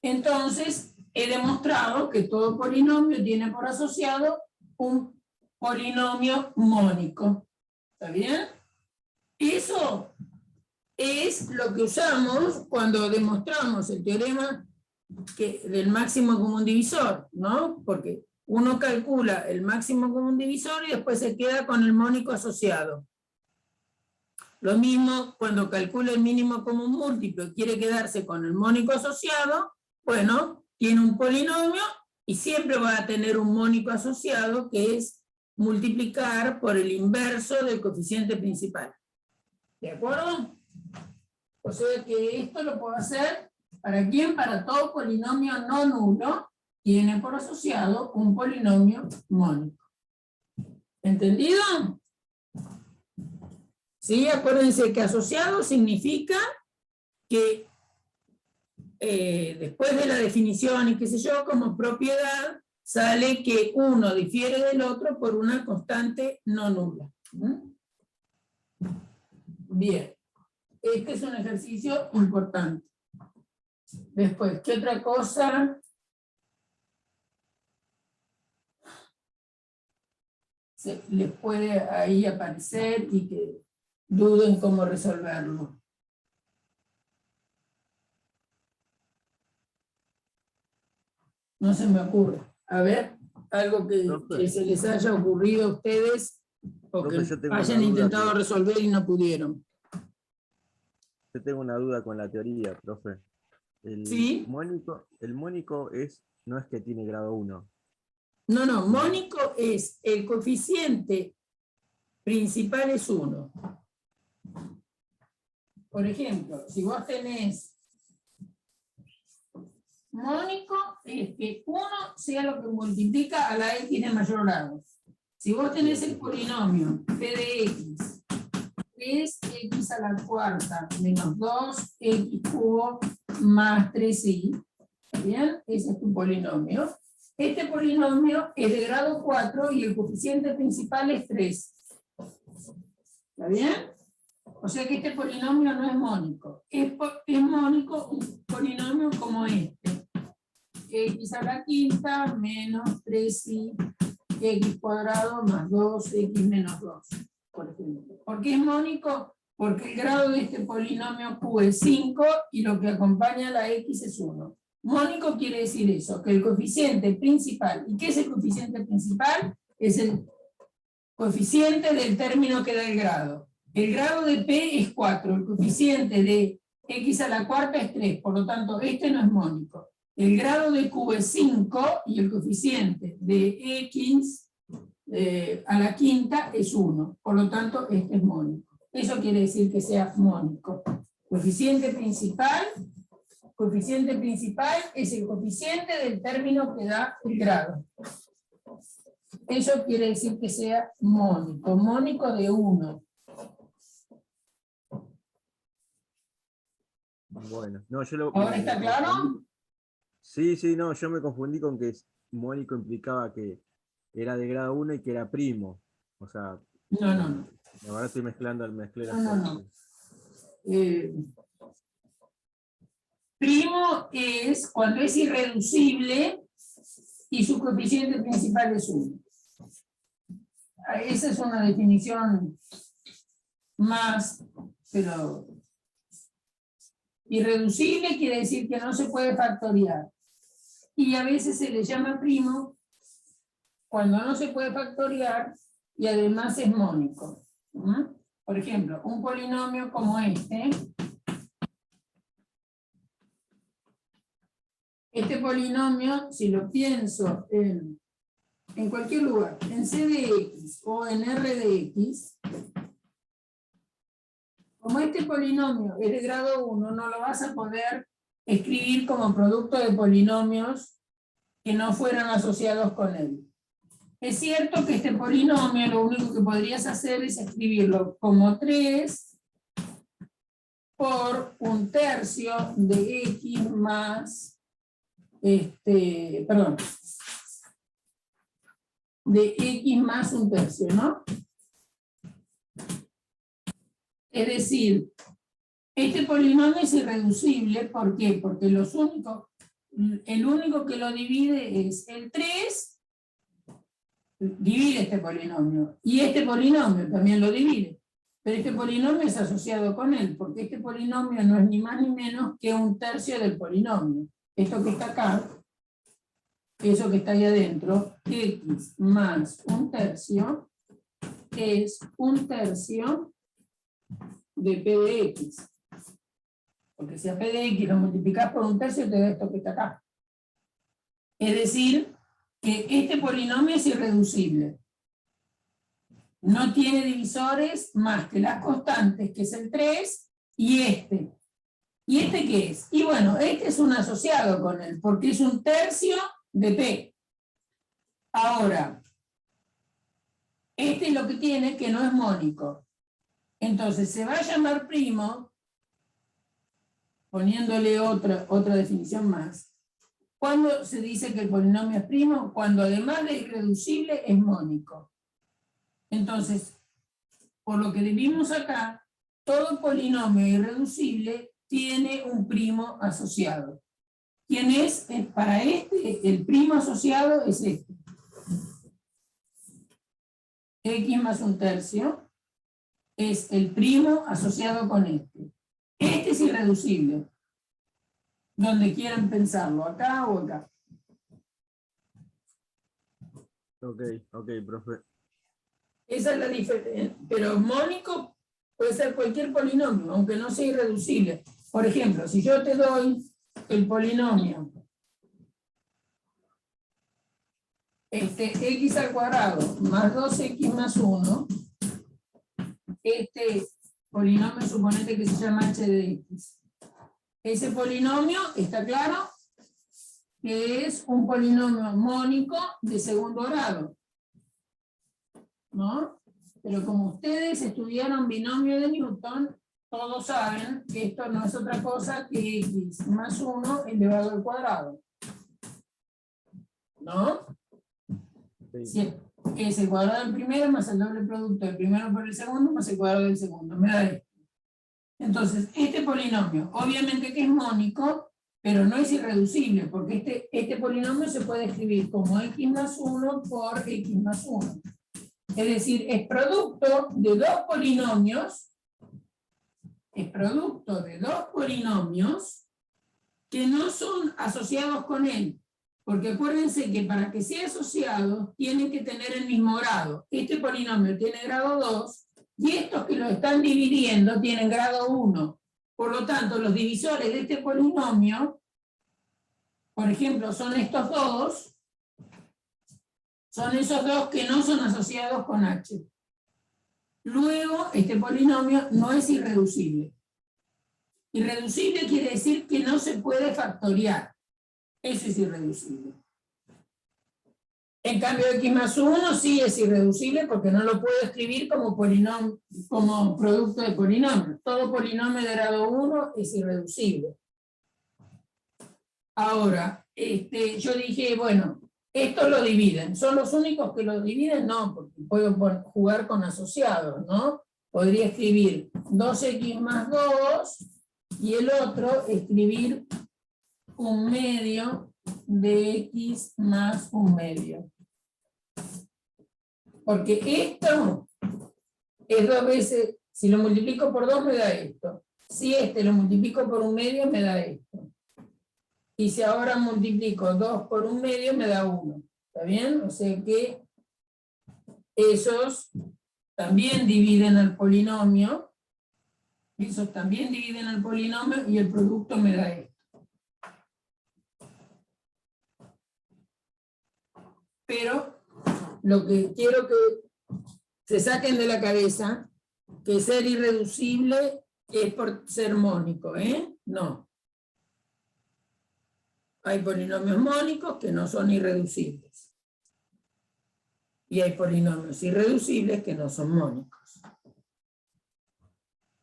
Entonces, he demostrado que todo polinomio tiene por asociado un polinomio mónico. ¿Está bien? Eso es lo que usamos cuando demostramos el teorema del máximo común divisor, ¿no? Porque uno calcula el máximo común divisor y después se queda con el mónico asociado. Lo mismo cuando calcula el mínimo común múltiplo y quiere quedarse con el mónico asociado, bueno, tiene un polinomio y siempre va a tener un mónico asociado que es multiplicar por el inverso del coeficiente principal. ¿De acuerdo? O sea que esto lo puedo hacer, ¿para quién? Para todo polinomio no nulo, tiene por asociado un polinomio mónico. ¿Entendido? ¿Sí? Acuérdense que asociado significa que después de la definición y qué sé yo, como propiedad, sale que uno difiere del otro por una constante no nula. Bien. Este es un ejercicio importante. Después, ¿qué otra cosa? Les puede ahí aparecer y que duden cómo resolverlo. No se me ocurre. A ver, algo que se les haya ocurrido a ustedes o que hayan intentado resolver y no pudieron. Yo tengo una duda con la teoría, profe. ¿Sí? El mónico no es que tiene grado 1. No, mónico es el coeficiente principal es 1. Por ejemplo, si vos tenés mónico, es que 1 sea lo que multiplica a la x de mayor grado. Si vos tenés el polinomio p de x, es x a la cuarta menos 2x cubo más 3y, ¿bien? Ese es tu polinomio. Este polinomio es de grado 4 y el coeficiente principal es 3. ¿Está bien? O sea que este polinomio no es mónico. Es mónico un polinomio como este. X a la quinta menos 3y x cuadrado más 2x menos 2, por ejemplo. ¿Por qué es mónico? Porque el grado de este polinomio Q es 5 y lo que acompaña a la x es 1. Mónico quiere decir eso, que el coeficiente principal, ¿y qué es el coeficiente principal? Es el coeficiente del término que da el grado. El grado de P es 4, el coeficiente de x a la cuarta es 3, por lo tanto este no es mónico. El grado de Q es 5 y el coeficiente de x a la quinta es 1, por lo tanto este es mónico. Eso quiere decir que sea mónico. Coeficiente principal es el coeficiente del término que da el grado. Eso quiere decir que sea mónico, mónico de 1. Bueno, no, ¿Ahora está claro? Sí, no, yo me confundí con que mónico implicaba que era de grado 1 y que era primo. O sea, No. Ahora estoy mezclé las No. cosas. Primo es cuando es irreducible y su coeficiente principal es 1. Esa es una definición más, pero irreducible quiere decir que no se puede factoriar. Y a veces se le llama primo cuando no se puede factoriar y además es mónico. Por ejemplo, un polinomio como este. Este polinomio, si lo pienso en cualquier lugar, en C de X o en R de X, como este polinomio es de grado 1, no lo vas a poder escribir como producto de polinomios que no fueran asociados con él. Es cierto que este polinomio lo único que podrías hacer es escribirlo como 3 por 1/3 de X más de X más 1/3, ¿no? Es decir, este polinomio es irreducible. ¿Por qué? Porque el único que lo divide es el 3, divide este polinomio, y este polinomio también lo divide, pero este polinomio es asociado con él, porque este polinomio no es ni más ni menos que 1/3 del polinomio. Esto que está acá eso que está ahí adentro, x más 1/3 es 1/3 de P de X. Porque si a P de X lo multiplicas por 1/3 te da esto que está acá. Es decir, que este polinomio es irreducible. No tiene divisores más que las constantes, que es el 3, y este. ¿Y este qué es? Y bueno, este es un asociado con él, porque es 1/3 de P. Ahora, este es lo que tiene que no es mónico. Entonces se va a llamar primo, poniéndole otra definición más. ¿Cuándo se dice que el polinomio es primo? Cuando además de irreducible es mónico. Entonces, por lo que vimos acá, todo polinomio irreducible tiene un primo asociado. ¿Quién es? Para este, el primo asociado es este. X más 1/3 es el primo asociado con este. Este es irreducible. Donde quieran pensarlo, acá o acá. Ok, profe. Esa es la diferencia. Pero mónico puede ser cualquier polinomio, aunque no sea irreducible. Por ejemplo, si yo te doy el polinomio x al cuadrado más 2x más 1, este polinomio suponete que se llama h de x. Ese polinomio, está claro, que es un polinomio mónico de segundo grado, ¿no? Pero como ustedes estudiaron binomio de Newton, todos saben que esto no es otra cosa que x más 1 elevado al cuadrado, ¿no? Sí. Sí, es el cuadrado del primero más el doble producto del primero por el segundo más el cuadrado del segundo, me da esto. Entonces, este polinomio, obviamente que es mónico, pero no es irreducible, porque este polinomio se puede escribir como x más 1 por x más 1. Es decir, es producto de dos polinomios, que no son asociados con él. Porque acuérdense que para que sea asociado, tienen que tener el mismo grado. Este polinomio tiene grado 2, y estos que lo están dividiendo tienen grado 1. Por lo tanto, los divisores de este polinomio, por ejemplo, son estos dos, son esos dos que no son asociados con h. Luego, este polinomio no es irreducible. Irreducible quiere decir que no se puede factoriar. Eso es irreducible. En cambio, x más 1 sí es irreducible porque no lo puedo escribir como polinomio, como producto de polinomios. Todo polinomio de grado 1 es irreducible. Ahora, yo dije, bueno, estos lo dividen. ¿Son los únicos que lo dividen? No, porque puedo jugar con asociados, ¿no? Podría escribir 2x más 2 y el otro escribir 1/2 de x más 1/2. Porque esto es 2 veces, si lo multiplico por 2 me da esto. Si lo multiplico por 1/2 me da esto. Y si ahora multiplico 2 por 1/2 me da 1. ¿Está bien? O sea que esos también dividen al polinomio. Esos también dividen al polinomio y el producto me da esto. Pero lo que quiero que se saquen de la cabeza, que ser irreducible es por ser mónico, ¿eh? No. Hay polinomios mónicos que no son irreducibles. Y hay polinomios irreducibles que no son mónicos.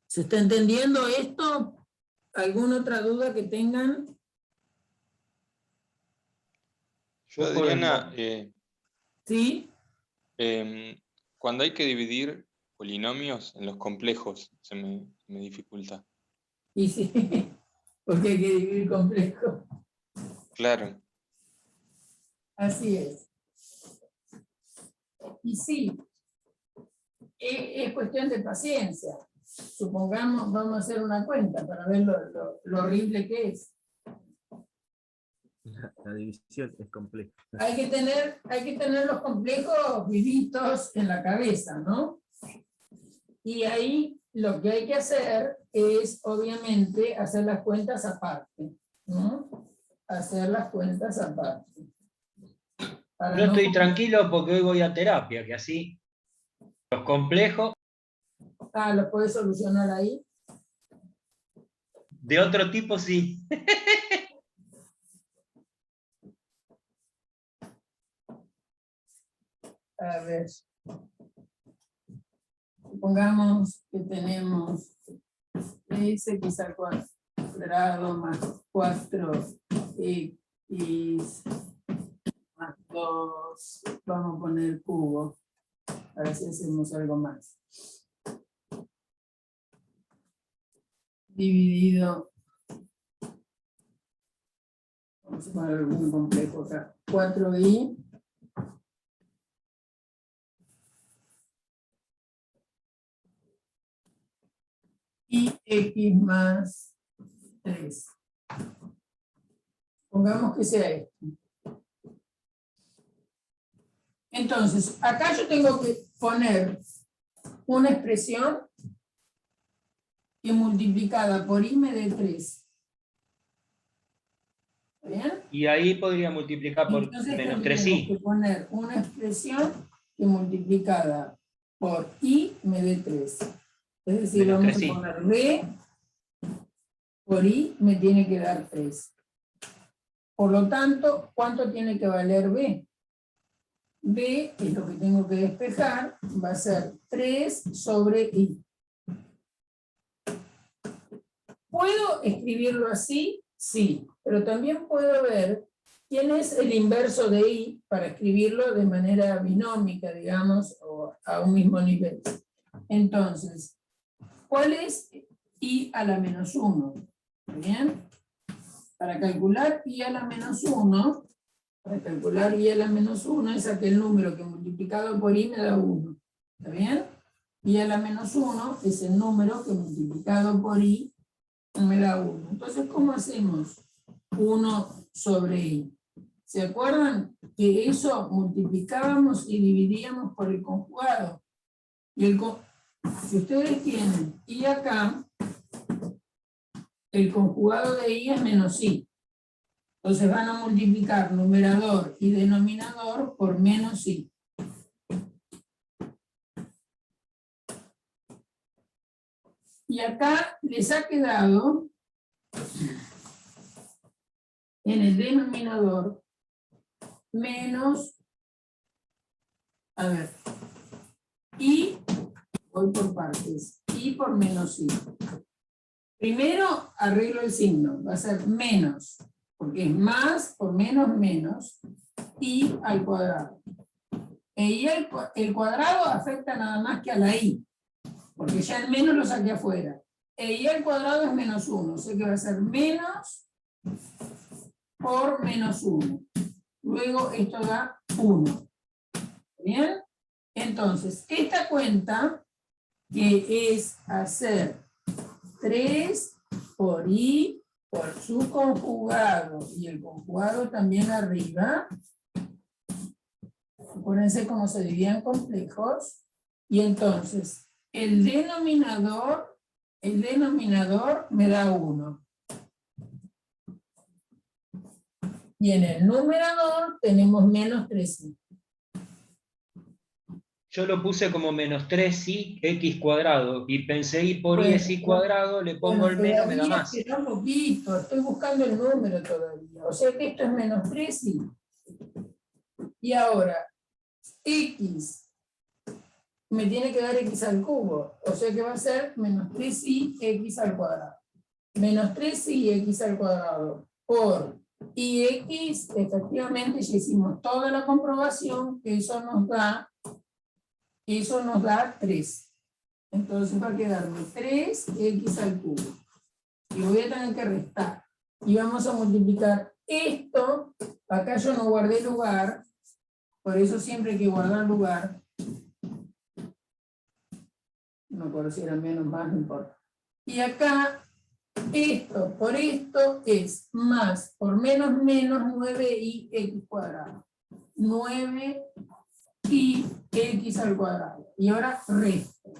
¿Se está entendiendo esto? ¿Alguna otra duda que tengan? Yo, Adriana, ¿Sí? cuando hay que dividir polinomios en los complejos, se me dificulta. Y sí, porque hay que dividir complejo. Claro. Así es. Y sí, es cuestión de paciencia. Supongamos, vamos a hacer una cuenta para ver lo horrible que es. La división es compleja. Hay que tener los complejos vivitos en la cabeza, ¿no? Y ahí lo que hay que hacer es, obviamente, hacer las cuentas aparte, ¿no? Hacer las cuentas aparte. Para Yo estoy no- tranquilo porque hoy voy a terapia, que así los complejos Ah, ¿lo puedes solucionar ahí? de otro tipo sí. A ver. Supongamos que tenemos x al cuadrado más 4x más 2, vamos a poner cubo, a ver si hacemos algo más. Dividido, vamos a poner algún complejo acá, 4y y x más 3. Pongamos que sea esto. Entonces, acá yo tengo que poner una expresión que multiplicada por i me dé 3. ¿Está bien? Y ahí podría multiplicar por Entonces menos tendríamos 3i. que poner una expresión que multiplicada por i me dé 3. Es decir, Menos vamos a 3i. poner b por i me tiene que dar 3. Por lo tanto, ¿cuánto tiene que valer b? B es lo que tengo que despejar, va a ser 3 sobre i. ¿Puedo escribirlo así? Sí, pero también puedo ver quién es el inverso de i para escribirlo de manera binómica, digamos, o a un mismo nivel. Entonces, ¿cuál es i a la menos 1? ¿Bien? Para calcular i a la menos 1, es aquel número que multiplicado por i me da 1. ¿Está bien? I a la menos 1 es el número que multiplicado por i me da 1. Entonces, ¿cómo hacemos 1 sobre i? ¿Se acuerdan que eso multiplicábamos y dividíamos por el conjugado? Y si ustedes tienen i acá, el conjugado de i es menos i. Entonces van a multiplicar numerador y denominador por menos i. Y acá les ha quedado en el denominador menos, a ver, i, voy por partes, i por menos i. Primero arreglo el signo, va a ser menos, porque es más por menos, i al cuadrado. Y el cuadrado afecta nada más que a la i, porque ya el menos lo saqué afuera. Y al cuadrado es menos 1, o sea que va a ser menos por menos 1. Luego esto da 1. ¿Bien? Entonces, esta cuenta, que es hacer 3 por i por su conjugado, y el conjugado también arriba, acuérdense cómo se dividían complejos, y entonces el denominador me da 1. Y en el numerador tenemos menos 3i. Yo lo puse como menos 3i x cuadrado y pensé i por i Bueno, es i cuadrado, le pongo el menos, me da todavía más. queda un poquito, estoy buscando el número todavía. O sea que esto es menos 3i. Y ahora, x me tiene que dar x al cubo. O sea que va a ser menos 3i x al cuadrado. Menos 3i x al cuadrado por ix, efectivamente ya hicimos toda la comprobación, que eso nos da 3. Entonces va a quedarme 3x al cubo. Y voy a tener que restar. Y vamos a multiplicar esto. Acá yo no guardé lugar. Por eso siempre hay que guardar lugar. No me acuerdo si era menos más, no importa. Y acá Esto por esto es más por menos 9i x cuadrado. 9i x al cuadrado. Y ahora resto.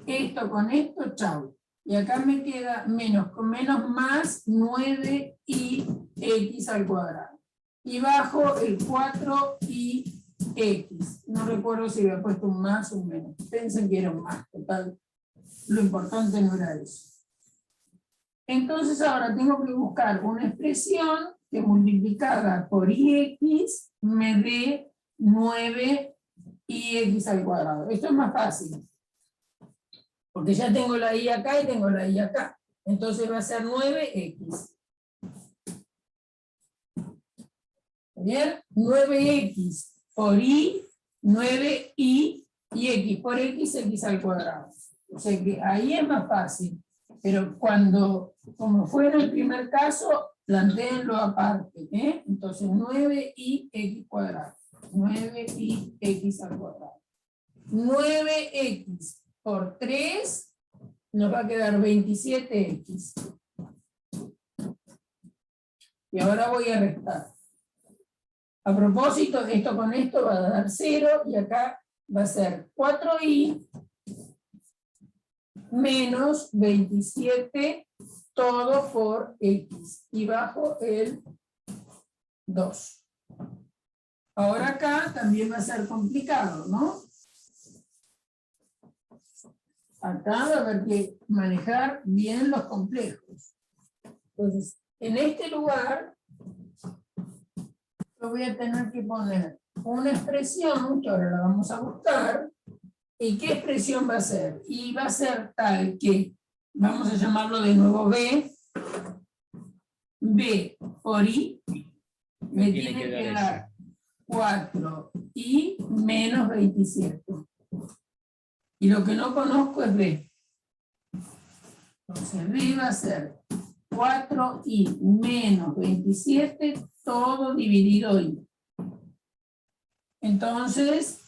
Esto con esto, chau. Y acá me queda menos con menos más 9i x al cuadrado. Y bajo el 4i x. No recuerdo si había puesto un más o un menos. Pensen que era un más. Total. Lo importante no era eso. Entonces ahora tengo que buscar una expresión que multiplicada por ix me dé 9ix al cuadrado. Esto es más fácil. Porque ya tengo la i acá y tengo la i acá. Entonces va a ser 9x. ¿Bien? 9x por i, 9i y x por x, x al cuadrado. O sea que ahí es más fácil. Pero cuando, como fue en el primer caso, plantéenlo aparte. Entonces 9i x cuadrado. 9i x al cuadrado. 9x por 3 nos va a quedar 27x. Y ahora voy a restar. A propósito, esto con esto va a dar 0 y acá va a ser 4i menos 27 todo por x y bajo el 2. Ahora acá también va a ser complicado, ¿no? Acá va a haber que manejar bien los complejos. Entonces, en este lugar, yo voy a tener que poner una expresión, que ahora la vamos a buscar. ¿Y qué expresión va a ser? Y va a ser tal que, vamos a llamarlo de nuevo B. B por I me tiene que dar 4i menos 27. Y lo que no conozco es B. Entonces B va a ser 4i menos 27, todo dividido I. Entonces,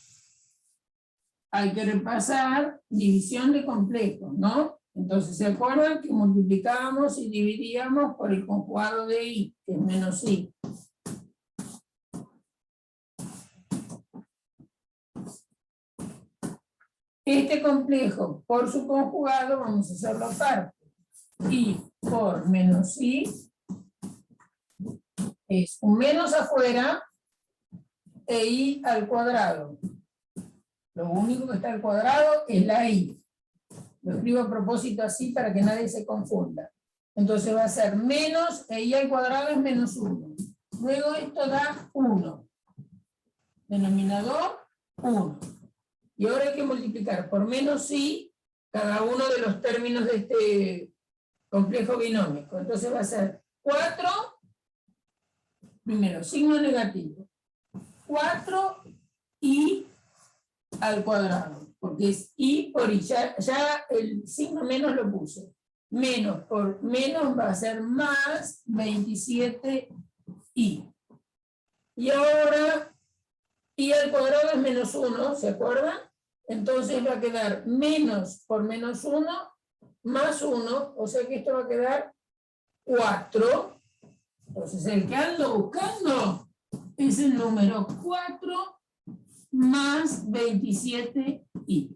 hay que repasar división de complejos, ¿no? Entonces, ¿se acuerdan que multiplicábamos y dividíamos por el conjugado de I, que es menos I? Este complejo, por su conjugado, vamos a hacerlo aparte. I por menos I es un menos afuera e I al cuadrado. Lo único que está al cuadrado es la i. Lo escribo a propósito así para que nadie se confunda. Entonces va a ser menos, e i al cuadrado es menos 1. Luego esto da 1. Denominador, 1. Y ahora hay que multiplicar por menos i cada uno de los términos de este complejo binómico. Entonces va a ser 4, primero, signo negativo. 4i al cuadrado, porque es i por i, ya el signo menos lo puse, menos por menos va a ser más 27i, y ahora i al cuadrado es menos 1, ¿se acuerdan? Entonces va a quedar menos por menos 1, más 1, o sea que esto va a quedar 4, entonces el que ando buscando es el número 4 más 27i.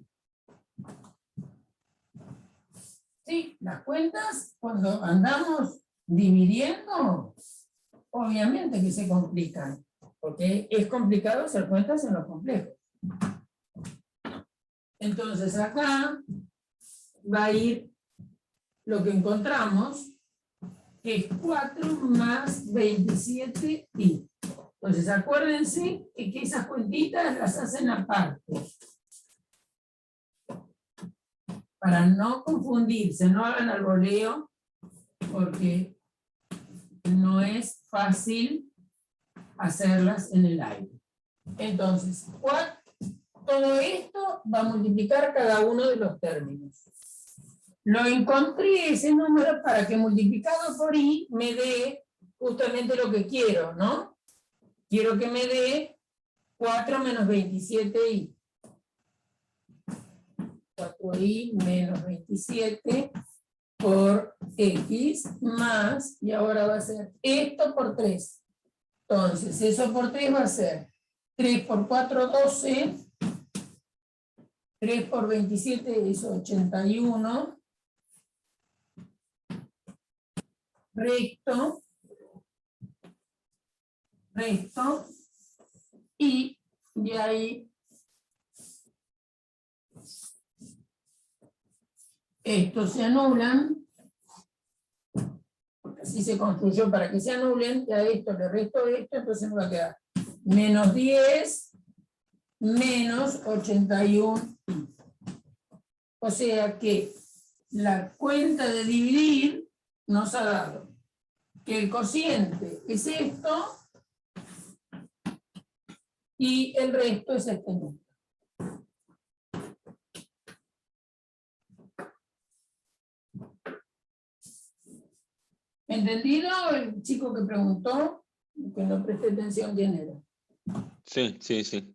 Sí, las cuentas, cuando andamos dividiendo, obviamente que se complican, porque es complicado hacer cuentas en los complejos. Entonces acá va a ir lo que encontramos, que es 4 más 27i. Entonces, acuérdense que esas cuentitas las hacen aparte. Para no confundirse, no hagan al voleo, porque no es fácil hacerlas en el aire. Entonces, todo esto va a multiplicar cada uno de los términos. Lo encontré ese número para que multiplicado por i me dé justamente lo que quiero, ¿no? Quiero que me dé 4 menos 27i. 4i menos 27 por X más, y ahora va a ser esto por 3. Entonces, eso por 3 va a ser 3 por 4, 12. 3 por 27 es 81. Recto. Y de ahí estos se anulan, porque así se construyó para que se anulen, y a esto le resto esto, entonces me va a quedar menos 10 menos 81. O sea que la cuenta de dividir nos ha dado que el cociente es esto y el resto es este número. ¿Entendido el chico que preguntó? Que no presté atención quién era. Sí, sí, sí.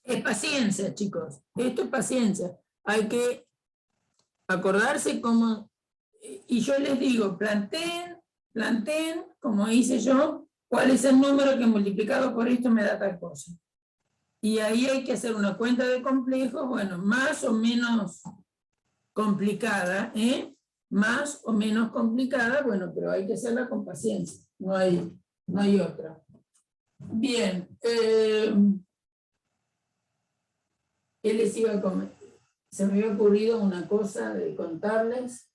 Es paciencia, chicos. Esto es paciencia. Hay que acordarse cómo... Y yo les digo, planteen, como hice yo, cuál es el número que multiplicado por esto me da tal cosa. Y ahí hay que hacer una cuenta de complejos, bueno, más o menos complicada, más o menos complicada, bueno, pero hay que hacerla con paciencia, no hay otra. Bien, ¿qué les iba a comentar? Se me había ocurrido una cosa de contarles.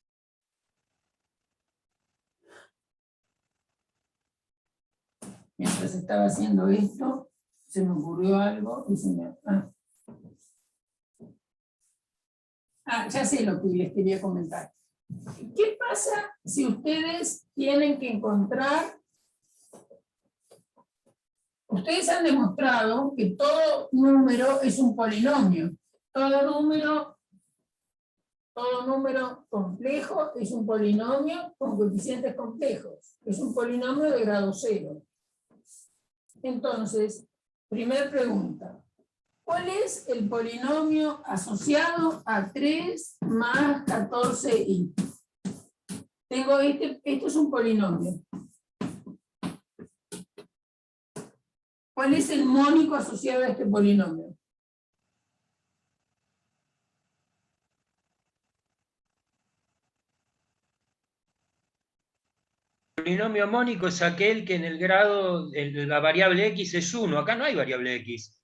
Mientras estaba haciendo esto, se me ocurrió algo y se me... ya sé lo que les quería comentar. ¿Qué pasa si ustedes tienen que encontrar... Ustedes han demostrado que todo número es un polinomio. Todo número complejo es un polinomio con coeficientes complejos. Es un polinomio de grado 0. Entonces, primera pregunta. ¿Cuál es el polinomio asociado a 3 más 14i? Tengo esto es un polinomio. ¿Cuál es el mónico asociado a este polinomio? El polinomio mónico es aquel que en el grado de la variable x es 1. Acá no hay variable x.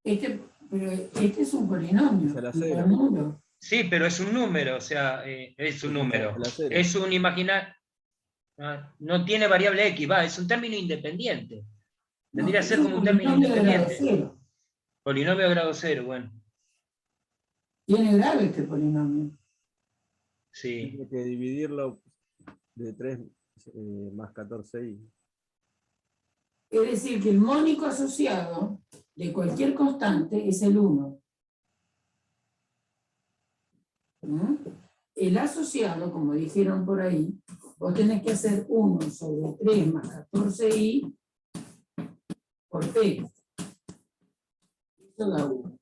Pero este es un polinomio. Sí, pero es un número, o sea, es un número. Es un imaginario. No tiene variable x, es un término independiente. Tendría que ser como un término independiente. Polinomio de grado 0, bueno. Tiene grado este polinomio. Sí. Tiene que dividirlo de 3 más 14i. Es decir, que el mónico asociado de cualquier constante es el 1. El asociado, como dijeron por ahí, vos tenés que hacer 1 sobre 3 más 14i por p. Eso da 1.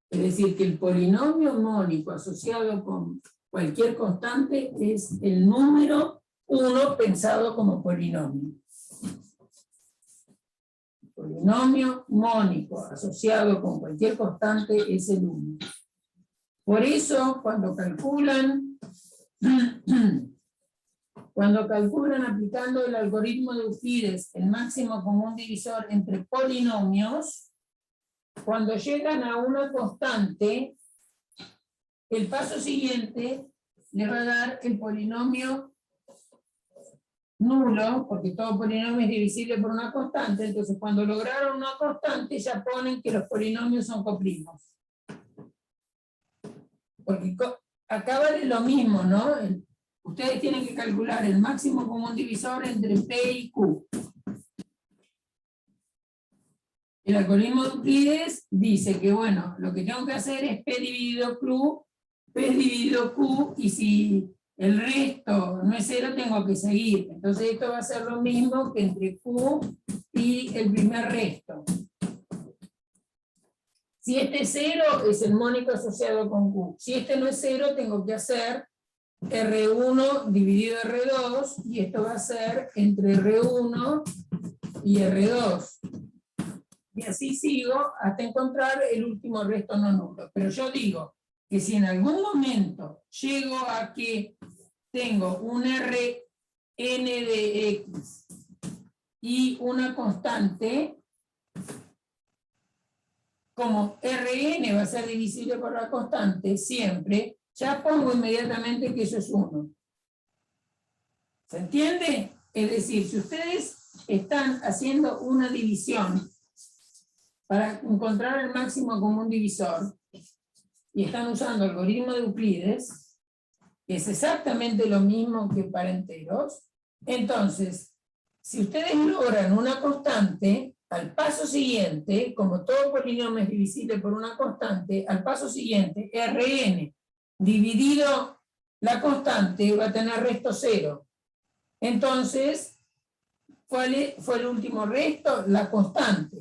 Es decir, que el polinomio mónico asociado con cualquier constante es el número 1 pensado como polinomio. Polinomio mónico asociado con cualquier constante es el 1. Por eso, cuando calculan aplicando el algoritmo de Euclides, el máximo común divisor entre polinomios, cuando llegan a una constante, el paso siguiente les va a dar el polinomio nulo, porque todo polinomio es divisible por una constante, entonces cuando lograron una constante ya ponen que los polinomios son coprimos. Porque acá vale lo mismo, ¿no? Ustedes tienen que calcular el máximo común divisor entre P y Q. El algoritmo de Euclides dice que, bueno, lo que tengo que hacer es P dividido Q, y si el resto no es 0, tengo que seguir. Entonces esto va a ser lo mismo que entre Q y el primer resto. Si este es 0, es el mónico asociado con Q. Si este no es 0, tengo que hacer R1 dividido R2, y esto va a ser entre R1 y R2. Y así sigo hasta encontrar el último resto no nulo. Pero yo digo que si en algún momento llego a que tengo un Rn de X y una constante, como Rn va a ser divisible por la constante siempre, ya pongo inmediatamente que eso es 1. ¿Se entiende? Es decir, si ustedes están haciendo una división para encontrar el máximo común divisor y están usando el algoritmo de Euclides, que es exactamente lo mismo que para enteros, entonces, si ustedes logran una constante, al paso siguiente, como todo polinomio es divisible por una constante, al paso siguiente, Rn dividido la constante va a tener resto 0. Entonces, ¿cuál fue el último resto? La constante.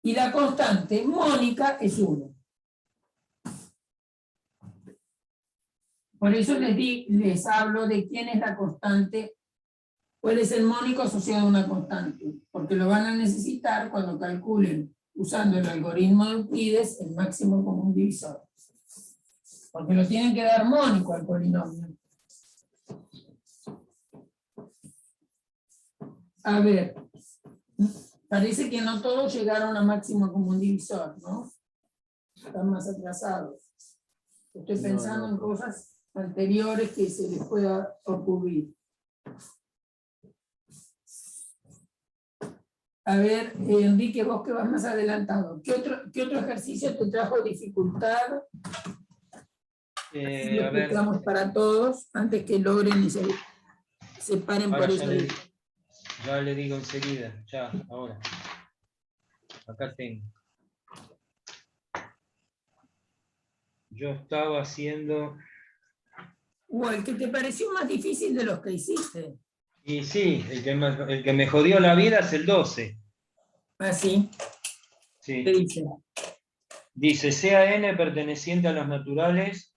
Y la constante mónica es 1. Por eso les hablo de quién es la constante, cuál es el mónico asociado a una constante, porque lo van a necesitar cuando calculen, usando el algoritmo de Euclides, el máximo común divisor. Porque lo tienen que dar mónico al polinomio. A ver, parece que no todos llegaron a máximo común divisor, ¿no? Están más atrasados. Estoy pensando en cosas anteriores que se les pueda ocurrir. A ver, Enrique, vos que vas más adelantado, ¿qué otro ejercicio te trajo dificultad? A ver, Para todos, antes que logren y se paren ahora por eso. ya le digo enseguida, ya, ahora. Acá tengo. Yo estaba haciendo... O el que te pareció más difícil de los que hiciste. Y sí, el que me jodió la vida es el 12. ¿Ah, sí? Sí. ¿Qué dice? Dice, sea n perteneciente a los naturales.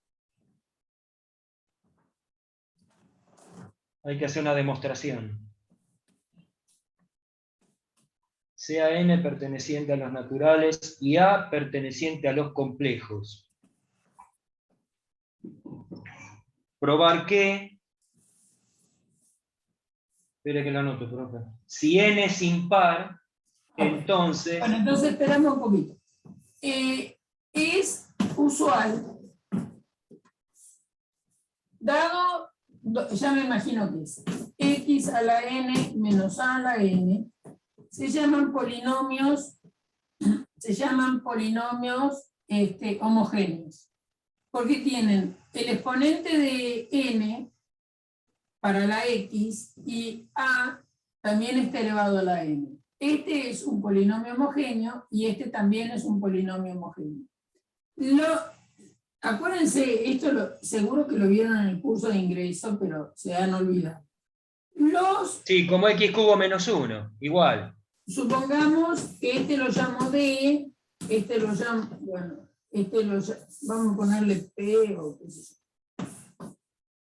Hay que hacer una demostración. Sea n perteneciente a los naturales y a perteneciente a los complejos. Probar que... Espere que lo anoto, profe. Si n es impar, entonces... Bueno, entonces esperamos un poquito. Es usual, dado, ya me imagino que es, x a la n menos a la n, se llaman polinomios homogéneos, porque tienen el exponente de n para la x y a también está elevado a la n. Este es un polinomio homogéneo y este también es un polinomio homogéneo. Acuérdense, esto seguro que lo vieron en el curso de ingreso, pero se han olvidado. Sí, como x cubo menos 1, igual. Supongamos que este lo llamo D, este lo llamo, bueno, vamos a ponerle P o qué sé yo.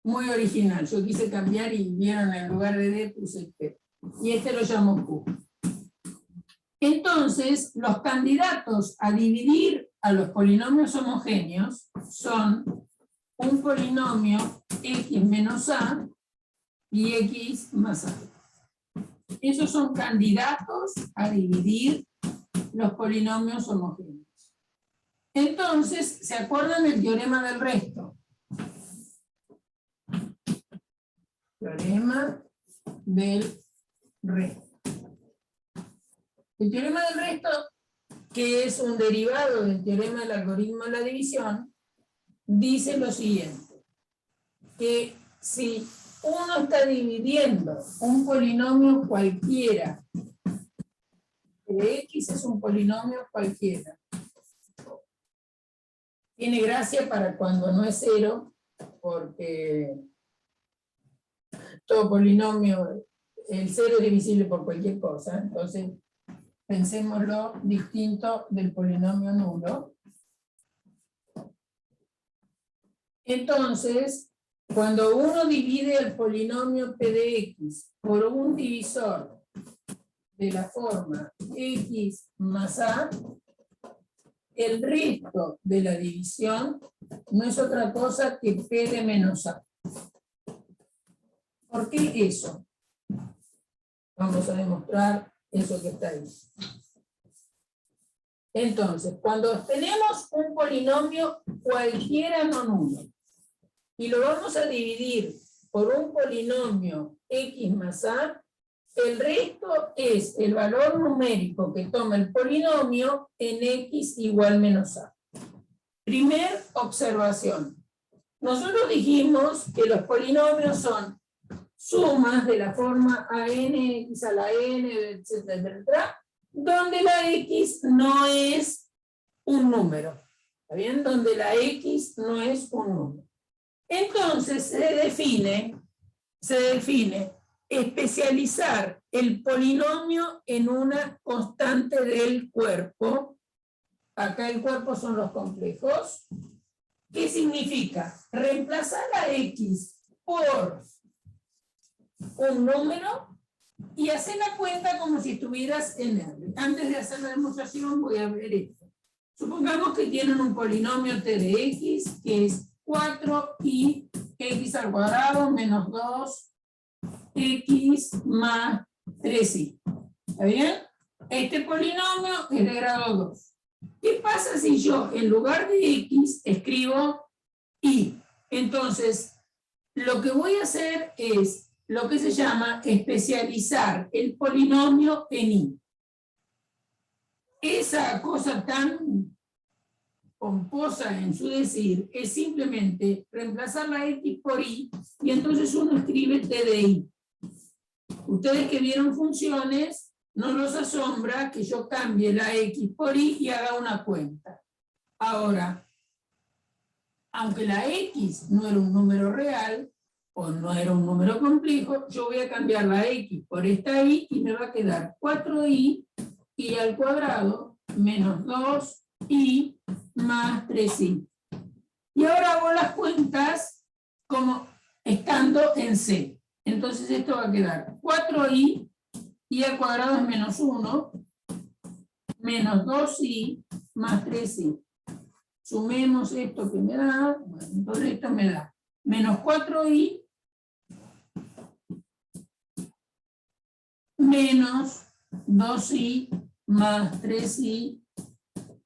Muy original, yo quise cambiar y vieron en lugar de D puse P. Y este lo llamo Q. Entonces, los candidatos a dividir a los polinomios homogéneos son un polinomio x menos a y x más a. Esos son candidatos a dividir los polinomios homogéneos. Entonces, ¿se acuerdan del teorema del resto? Teorema del resto. El teorema del resto, que es un derivado del teorema del algoritmo de la división, dice lo siguiente, que si uno está dividiendo un polinomio cualquiera, x es un polinomio cualquiera, tiene gracia para cuando no es 0, porque todo polinomio, el 0 es divisible por cualquier cosa, entonces pensémoslo distinto del polinomio nulo. Entonces, cuando uno divide el polinomio p de x por un divisor de la forma x más a, el resto de la división no es otra cosa que p de menos a. ¿Por qué eso? Vamos a demostrar eso que está ahí. Entonces, cuando tenemos un polinomio cualquiera no nulo, y lo vamos a dividir por un polinomio x más a, el resto es el valor numérico que toma el polinomio en x igual menos a. Primer observación. Nosotros dijimos que los polinomios son sumas de la forma a n, x a la n, etcétera, etcétera, donde la x no es un número. ¿Está bien? Donde la x no es un número. Entonces se define especializar el polinomio en una constante del cuerpo. Acá el cuerpo son los complejos. ¿Qué significa? Reemplazar a x por un número y hacer la cuenta como si estuvieras en R. Antes de hacer la demostración voy a ver esto. Supongamos que tienen un polinomio t de x que es 4i x al cuadrado menos 2x más 3i. ¿Está bien? Este polinomio es de grado 2. ¿Qué pasa si yo en lugar de x escribo i? Entonces, lo que voy a hacer es lo que se llama especializar el polinomio en i. Esa cosa tan pomposa en su decir es simplemente reemplazar la x por i y entonces uno escribe t de i. Ustedes que vieron funciones, no los asombra que yo cambie la x por i y haga una cuenta. Ahora, aunque la x no era un número real o no era un número complejo, yo voy a cambiar la x por esta i y me va a quedar 4i y al cuadrado menos 2i más 3i. Y ahora hago las cuentas como estando en C. Entonces esto va a quedar 4i y al cuadrado es menos 1, menos 2i más 3i. Sumemos esto que me da, bueno, entonces esto me da menos 4i menos 2i más 3i,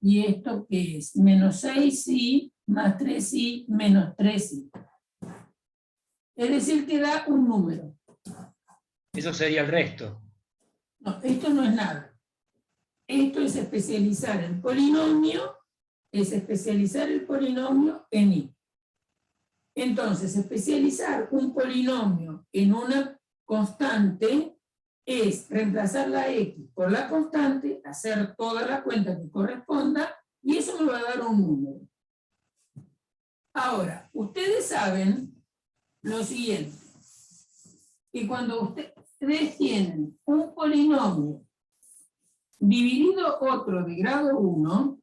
y esto que es menos 6i más 3i menos 3i. Es decir, que da un número. Eso sería el resto. No, esto no es nada. Esto es especializar el polinomio, en i. Entonces, especializar un polinomio en una constante es reemplazar la x por la constante, hacer toda la cuenta que corresponda, y eso me va a dar un número. Ahora, ustedes saben lo siguiente, que cuando ustedes tienen un polinomio dividido otro de grado 1,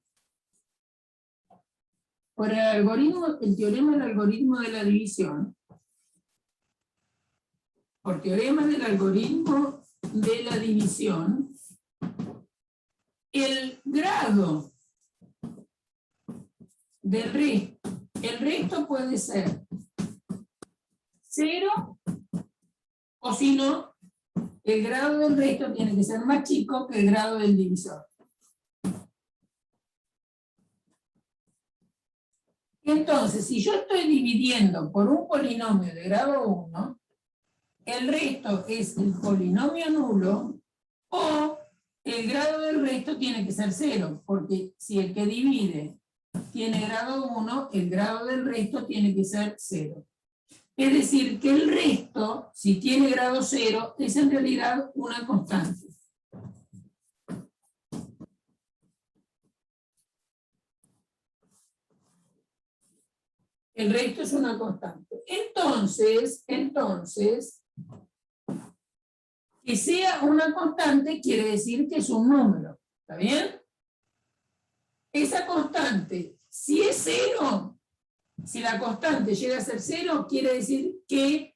por el teorema del algoritmo de la división, por teorema del algoritmo de la división, el grado del resto, el resto puede ser 0, o si no, el grado del resto tiene que ser más chico que el grado del divisor. Entonces, si yo estoy dividiendo por un polinomio de grado 1, el resto es el polinomio nulo, o el grado del resto tiene que ser 0, porque si el que divide tiene grado 1, el grado del resto tiene que ser 0. Es decir, que el resto, si tiene grado 0, es en realidad una constante. El resto es una constante. Entonces, que sea una constante quiere decir que es un número. ¿Está bien? Esa constante, si es 0, Si la constante llega a ser 0, quiere decir que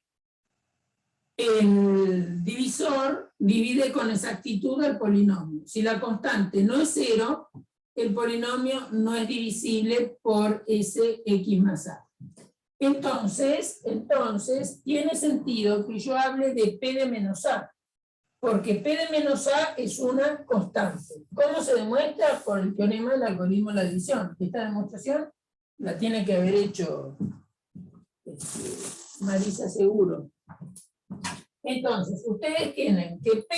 el divisor divide con exactitud el polinomio. Si la constante no es 0, el polinomio no es divisible por ese x más a. Entonces, tiene sentido que yo hable de P de menos A, porque P de menos A es una constante. ¿Cómo se demuestra? Por el teorema del algoritmo de la división. Esta demostración la tiene que haber hecho Marisa seguro. Entonces, ustedes tienen que P,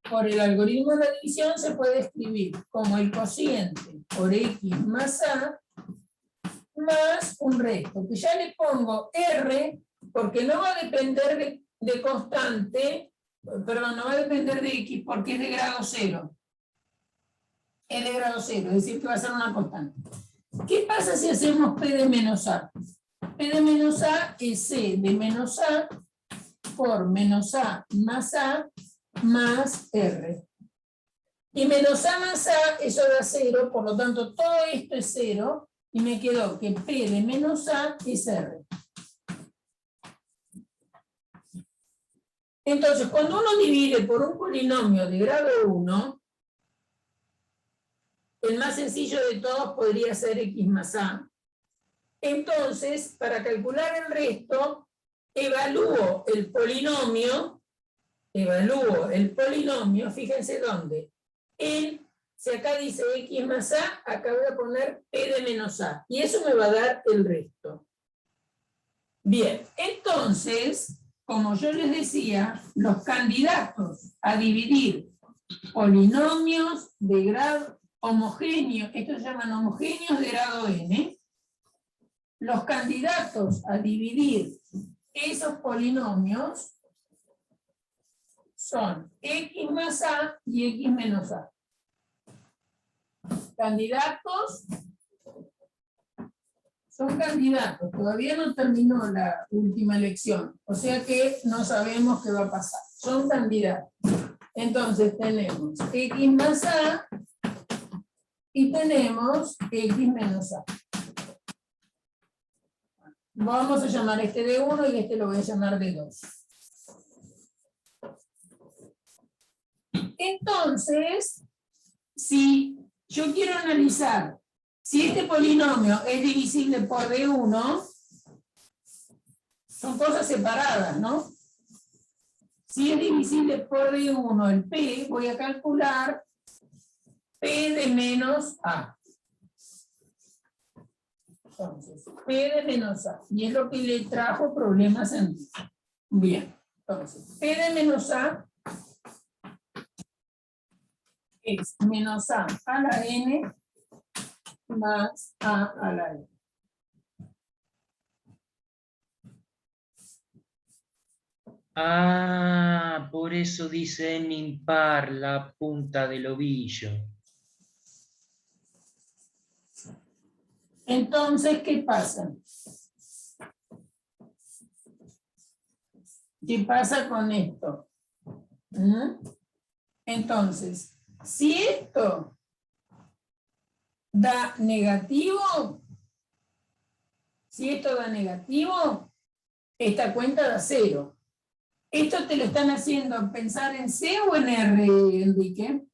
por el algoritmo de la división, se puede escribir como el cociente por x más a, más un resto, que ya le pongo R, porque no va a depender de constante, perdón, no va a depender de X, porque es de grado 0. Es de grado 0, es decir, que va a ser una constante. ¿Qué pasa si hacemos P de menos A? P de menos A es C de menos A por menos A más R. Y menos A más A, eso da 0, por lo tanto todo esto es 0, y me quedó que P de menos A es R. Entonces, cuando uno divide por un polinomio de grado 1, el más sencillo de todos podría ser x más a. Entonces, para calcular el resto, evalúo el polinomio, fíjense dónde. Si acá dice x más a, acá voy a poner p de menos a, y eso me va a dar el resto. Bien, entonces, como yo les decía, los candidatos a dividir polinomios de grado homogéneo, estos se llaman homogéneos de grado n, los candidatos a dividir esos polinomios son x más a y x menos a. Candidatos, son candidatos, todavía no terminó la última elección, o sea que no sabemos qué va a pasar, son candidatos. Entonces tenemos x más a y tenemos x menos a. Vamos a llamar este de 1 y este lo voy a llamar de 2. Entonces, si yo quiero analizar si este polinomio es divisible por D1, son cosas separadas, ¿no? Si es divisible por D1 el P, voy a calcular P de menos A. Entonces, P de menos A. Y es lo que le trajo problemas en... Bien, entonces, P de menos A es menos A a la N más a la N. Ah, por eso dice en impar la punta del ovillo. Entonces, ¿qué pasa? ¿Qué pasa con esto? Entonces, si esto da negativo, esta cuenta da 0. ¿Esto te lo están haciendo pensar en C o en R, Enrique?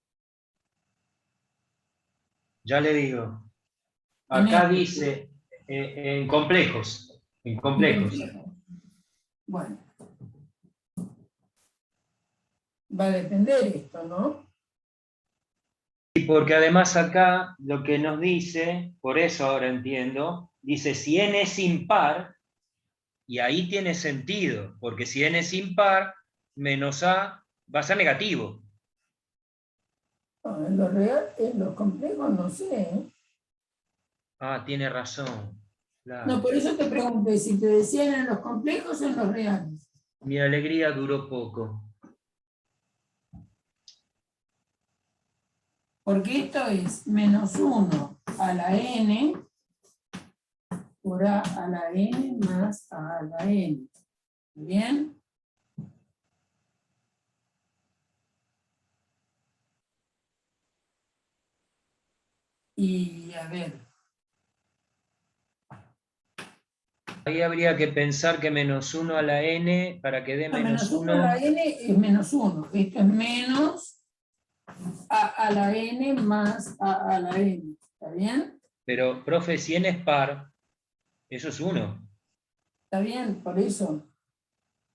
Ya le digo. Acá dice en complejos. En complejos. Bueno. Va a depender esto, ¿no? Y porque además acá lo que nos dice, por eso ahora entiendo, dice si n es impar, y ahí tiene sentido, porque si n es impar, menos a va a ser negativo. No, en lo real, en los complejos no sé, ¿eh? Ah, tiene razón. Claro. No, por eso te pregunté si te decían en los complejos o en los reales. Mi alegría duró poco. Porque esto es menos 1 a la n por a la n más a la n. ¿Bien? Y a ver. Ahí habría que pensar que -1 a la n, para que dé Menos 1 -1, a la n es -1. Esto es menos a la n más a la n. ¿Está bien? pero, profe, si n es par, eso es 1. ¿Está bien? Por eso.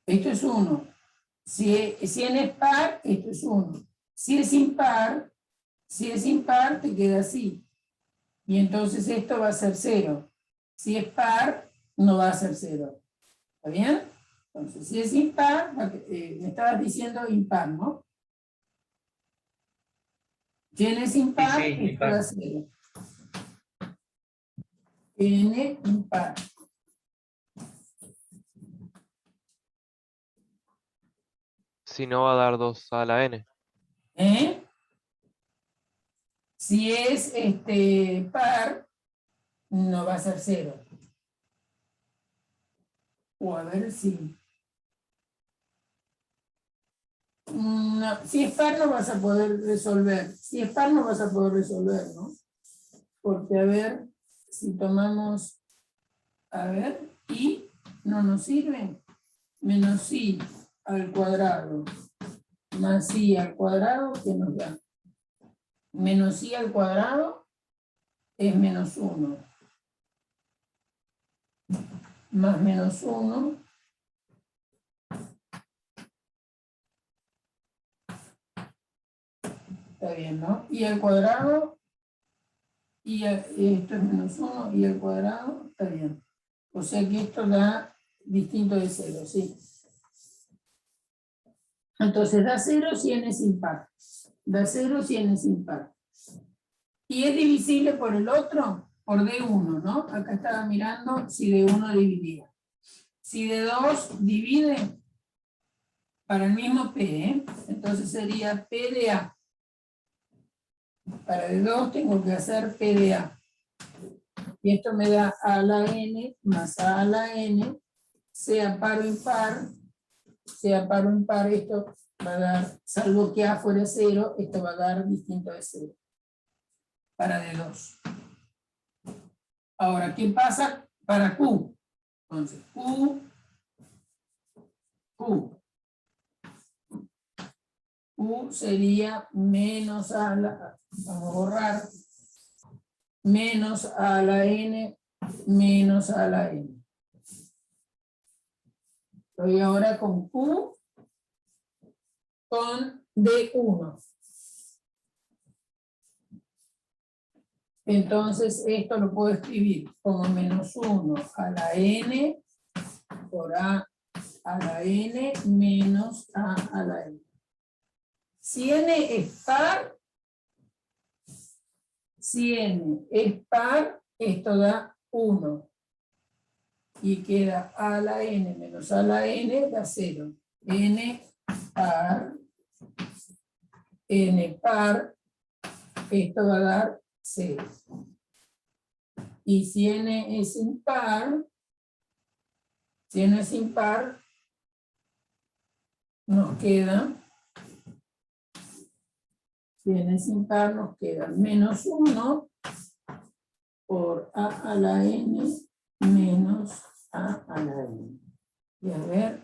Esto es 1. Si n es par, esto es 1. Si es impar, te queda así. Y entonces esto va a ser 0. Si es par, no va a ser 0. ¿Está bien? Entonces, si es impar, me estabas diciendo impar, ¿no? Si n es impar, Sí, esto impar. da 0. N impar. Si no va a dar 2 a la n. ¿Eh? Si es par, no va a ser 0. O a ver si... No, si es par no vas a poder resolver. Si es par no vas a poder resolver, ¿no? Porque a ver, si tomamos, a ver, y no nos sirve. Menos i al cuadrado más i al cuadrado, ¿qué nos da? Menos i al cuadrado es -1. Más -1 está bien, ¿no? Y al cuadrado, y esto es -1, y al cuadrado, está bien. O sea que esto da distinto de 0, ¿sí? Entonces da 0 si n es impar. Da 0 si n es impar. Y es divisible por el otro, por D1, ¿no? Acá estaba mirando si D1 dividía. Si D2 divide para el mismo P, ¿eh? Entonces sería P de A. Para D2 tengo que hacer P de A. Y esto me da A a la N más A a la N, sea par o impar, esto va a dar, salvo que A fuera 0, esto va a dar distinto de 0. Para D2. Ahora, ¿qué pasa para Q? Entonces, Q sería menos a la, vamos a borrar, menos a la n, menos a la n. Estoy ahora con Q, con D1. Entonces esto lo puedo escribir como -1 a la n por a la n menos a la n. Si n es par, esto da 1. Y queda a la n menos a la n da 0. N par, esto va a dar 0. Y si n es impar, nos queda, -1 por a la n menos a la n. Y a ver.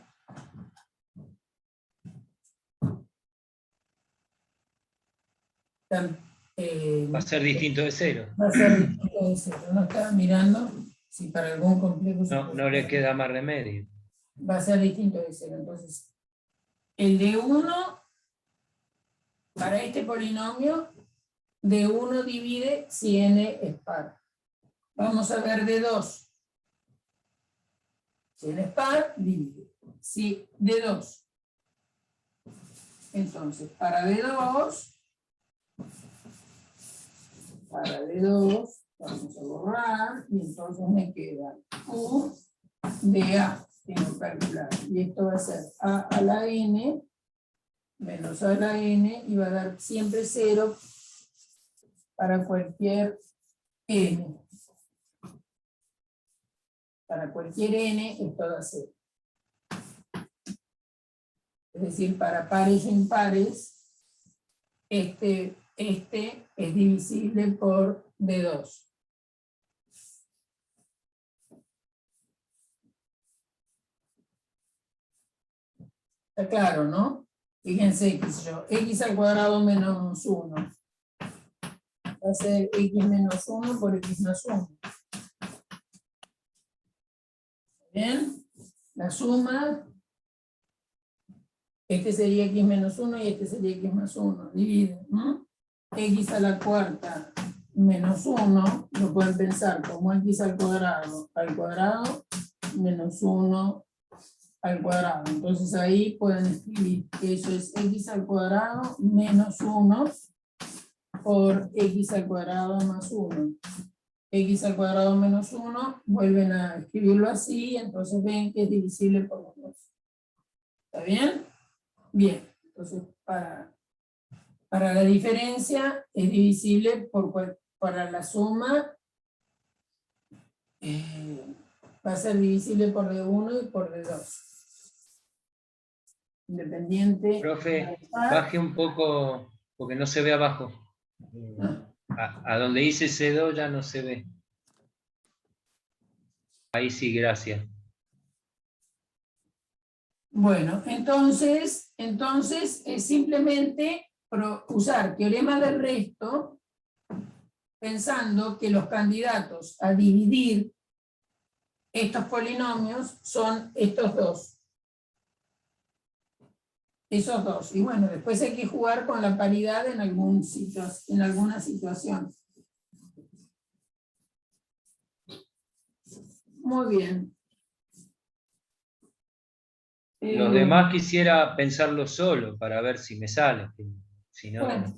Va a ser distinto de 0. Va a ser distinto de 0. No estaba mirando si para algún complejo No le queda más remedio. va a ser distinto de 0. Entonces, el de 1, para este polinomio, de 1 divide si n es par. Vamos a ver de 2. Si n es par, divide. Si de 2. Entonces, para D2, vamos a borrar, y entonces me queda Q de A, tengo que calcular. Y esto va a ser A a la N, menos A a la N, y va a dar siempre 0 para cualquier N. Para cualquier N, esto da 0. Es decir, para pares e impares, este es divisible por D2. Está claro, ¿no? Fíjense, qué sé yo, x al cuadrado menos 1. Va a ser x menos 1 por x más 1. ¿Bien? La suma, este sería x menos 1 y este sería x más 1. Divide, ¿no? X a la cuarta menos 1, lo pueden pensar como x al cuadrado menos 1 al cuadrado. Entonces ahí pueden escribir que eso es x al cuadrado menos 1 por x al cuadrado más 1. X al cuadrado menos 1, vuelven a escribirlo así, entonces ven que es divisible por los dos. ¿Está bien? Bien, entonces para la diferencia es divisible para la suma, va a ser divisible por D1 y por D2. Independiente. Profe, baje un poco, porque no se ve abajo. A donde dice C2 ya no se ve. Ahí sí, gracias. Bueno, entonces es simplemente usar teorema del resto, pensando que los candidatos a dividir estos polinomios son estos dos. Esos dos. Y bueno, después hay que jugar con la paridad en alguna situación. Muy bien. Los demás quisiera pensarlo solo para ver si me sale. Si no, bueno,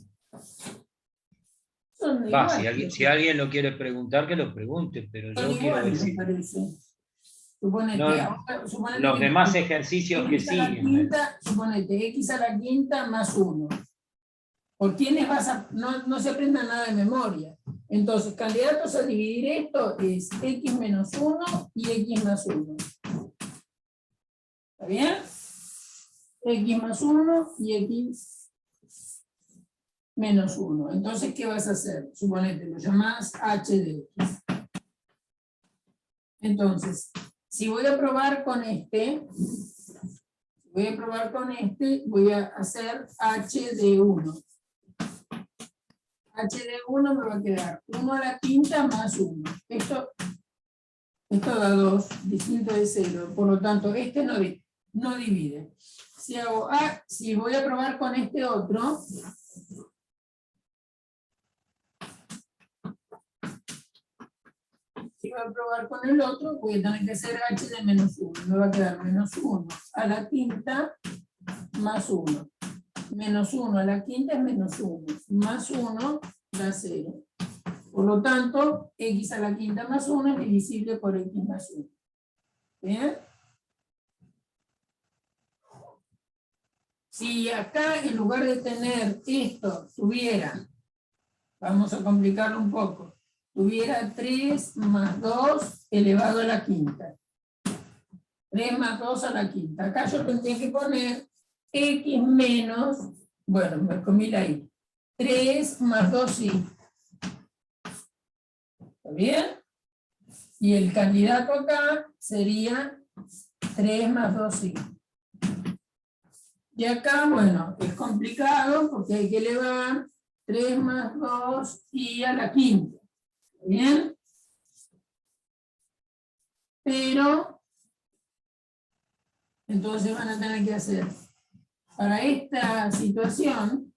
son va, iguales, si alguien lo quiere preguntar, que lo pregunte, pero son yo quiero ver iguales, si. me parece. Suponete, No, suponete los que demás ejercicios que x a la siguen. quinta, suponete x a la quinta más 1. ¿Por quiénes vas a...? No se aprenda nada de memoria. Entonces, candidatos a dividir esto es x menos 1 y x más 1. ¿Está bien? X más 1 y x menos 1. Entonces, ¿qué vas a hacer? Suponete, lo llamás h de x. Entonces, si voy a probar con este, voy a hacer h de 1. H de 1 me va a quedar 1 a la quinta más 1. Esto da 2, distinto de 0. Por lo tanto, este no divide. Si voy a probar con este otro, si voy a probar con el otro, voy a tener que hacer h de menos 1. Me va a quedar menos 1 a la quinta más 1. Menos 1 a la quinta es menos 1. Más 1 da 0. Por lo tanto, x a la quinta más 1 es divisible por x más 1. ¿Bien? Si acá, en lugar de tener esto, tuviera, vamos a complicarlo un poco, tuviera 3 más 2 elevado a la quinta. 3 más 2 a la quinta. Acá yo tendría que poner x menos, bueno, me comí la i. 3 más 2i. ¿Está bien? Y el candidato acá sería 3 más 2i. Y acá, bueno, es complicado porque hay que elevar 3 más 2i a la quinta. ¿Está bien? Pero, entonces van a tener que hacer, para esta situación,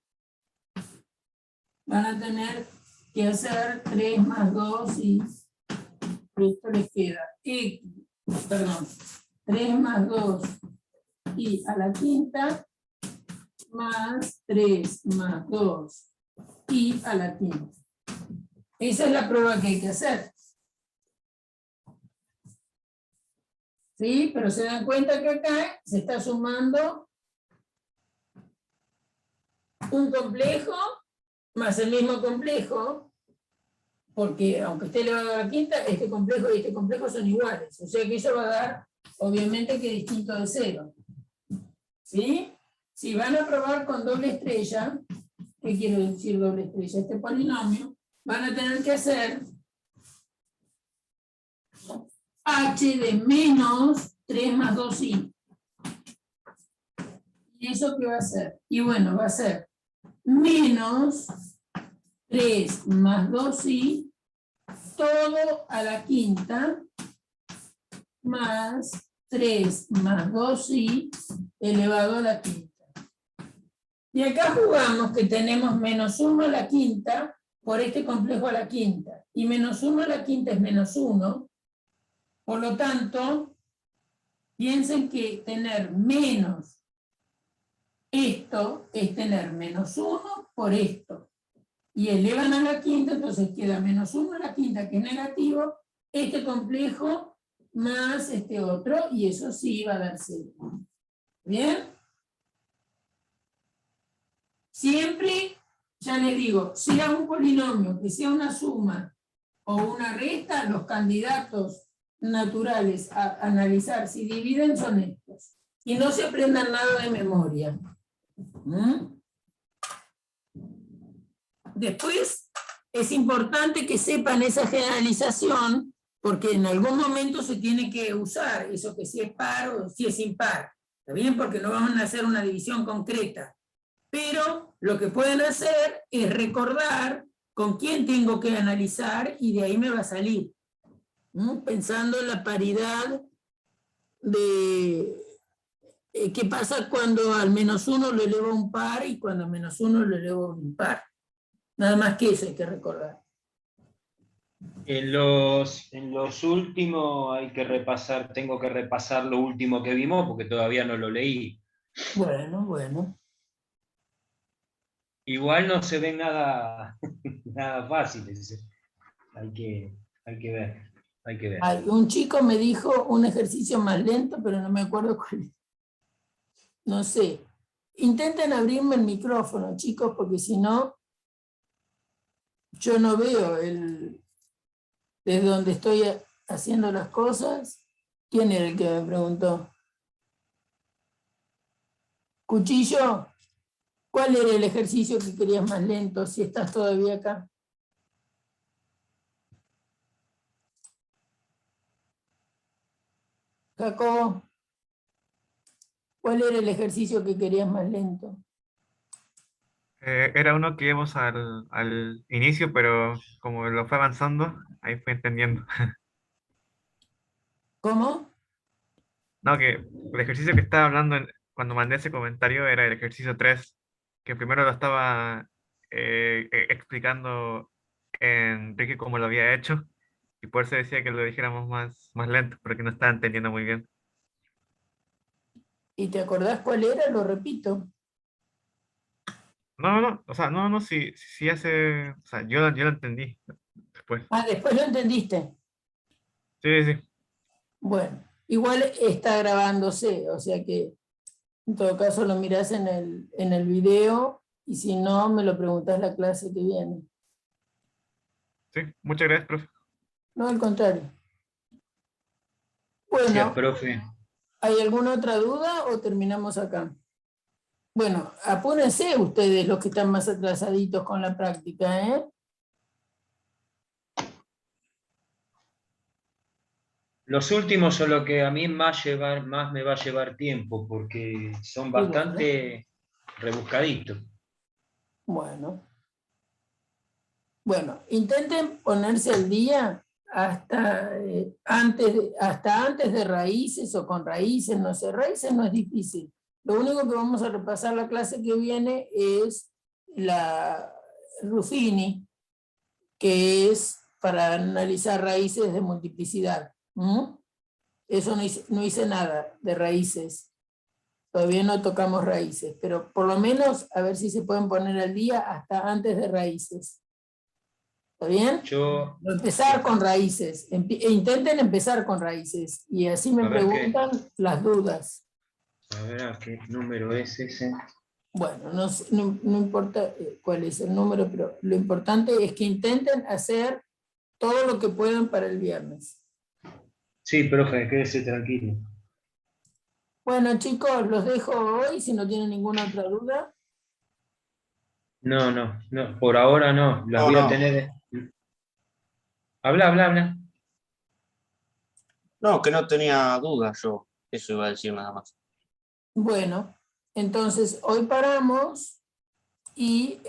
van a tener que hacer 3 más 2i. Esto les queda x, perdón, 3 más 2i a la quinta más 3 más 2i a la quinta. Esa es la prueba que hay que hacer. ¿Sí? Pero se dan cuenta que acá se está sumando un complejo más el mismo complejo, porque aunque esté elevado a la quinta, este complejo y este complejo son iguales. O sea que eso va a dar, obviamente, que distinto de 0. ¿Sí? Si van a probar con doble estrella, ¿qué quiero decir doble estrella? Este polinomio, van a tener que hacer h de menos 3 más 2i. ¿Eso qué va a ser? Y bueno, va a ser menos 3 más 2i, todo a la quinta, más 3 más 2i elevado a la quinta. Y acá jugamos que tenemos menos 1 a la quinta por este complejo a la quinta. Y menos 1 a la quinta es menos 1. Por lo tanto, piensen que tener menos esto es tener menos 1 por esto. Y elevan a la quinta, entonces queda menos 1 a la quinta, que es negativo, este complejo más este otro, y eso sí va a dar 0. ¿Bien? Siempre, ya les digo, sea un polinomio, que sea una suma o una resta, los candidatos naturales a analizar si dividen son estos. Y no se aprendan nada de memoria. ¿Mm? Después, es importante que sepan esa generalización, porque en algún momento se tiene que usar eso, que si es par o si es impar. ¿Está bien? Porque no vamos a hacer una división concreta. Pero lo que pueden hacer es recordar con quién tengo que analizar y de ahí me va a salir. ¿No? Pensando en la paridad de qué pasa cuando al menos 1 lo elevo a un par y cuando al menos 1 lo elevo a un impar. Nada más que eso hay que recordar. En los últimos hay que repasar, tengo que repasar lo último que vimos porque todavía no lo leí. Bueno. Igual no se ve nada, nada fácil. Hay que ver. Ay, un chico me dijo un ejercicio más lento, pero no me acuerdo cuál es. No sé. Intenten abrirme el micrófono, chicos, porque si no, yo no veo desde donde estoy haciendo las cosas. ¿Quién era el que me preguntó? Cuchillo, ¿cuál era el ejercicio que querías más lento si estás todavía acá? Jacobo, ¿cuál era el ejercicio que querías más lento? Era uno que íbamos al inicio, pero como lo fue avanzando, ahí fui entendiendo. ¿Cómo? No, que el ejercicio que estaba hablando cuando mandé ese comentario era el ejercicio 3, que primero lo estaba explicando Enrique cómo lo había hecho, y por eso decía que lo dijéramos más lento, porque no estaba entendiendo muy bien. ¿Y te acordás cuál era? Lo repito. No, o sea, no, sí hace, o sea, yo lo entendí después. Ah, después lo entendiste. Sí. Bueno, igual está grabándose, o sea que en todo caso lo mirás en el video y si no, me lo preguntás la clase que viene. Sí, muchas gracias, profe. No, al contrario. Gracias, Bueno, profe. ¿hay alguna otra duda o terminamos acá? Bueno, apúrense ustedes los que están más atrasaditos con la práctica, ¿eh? Los últimos son los que a mí más me va a llevar tiempo, porque son bastante rebuscaditos. Bueno, intenten ponerse al día hasta antes de raíces o con raíces, no sé, raíces no es difícil. Lo único que vamos a repasar la clase que viene es la Ruffini, que es para analizar raíces de multiplicidad. Eso no hice nada de raíces. Todavía no tocamos raíces, pero por lo menos a ver si se pueden poner al día hasta antes de raíces. ¿Está bien? Empezar con raíces. Intenten empezar con raíces. Y así me preguntan las dudas. A ver, ¿a qué número es ese? Bueno, no importa cuál es el número, pero lo importante es que intenten hacer todo lo que puedan para el viernes. Sí, profe, quédese tranquilo. Bueno, chicos, los dejo hoy, si no tienen ninguna otra duda. No, por ahora no. Las voy a tener. Habla. No, que no tenía dudas yo. Eso iba a decir nada más. Bueno, Entonces, hoy paramos y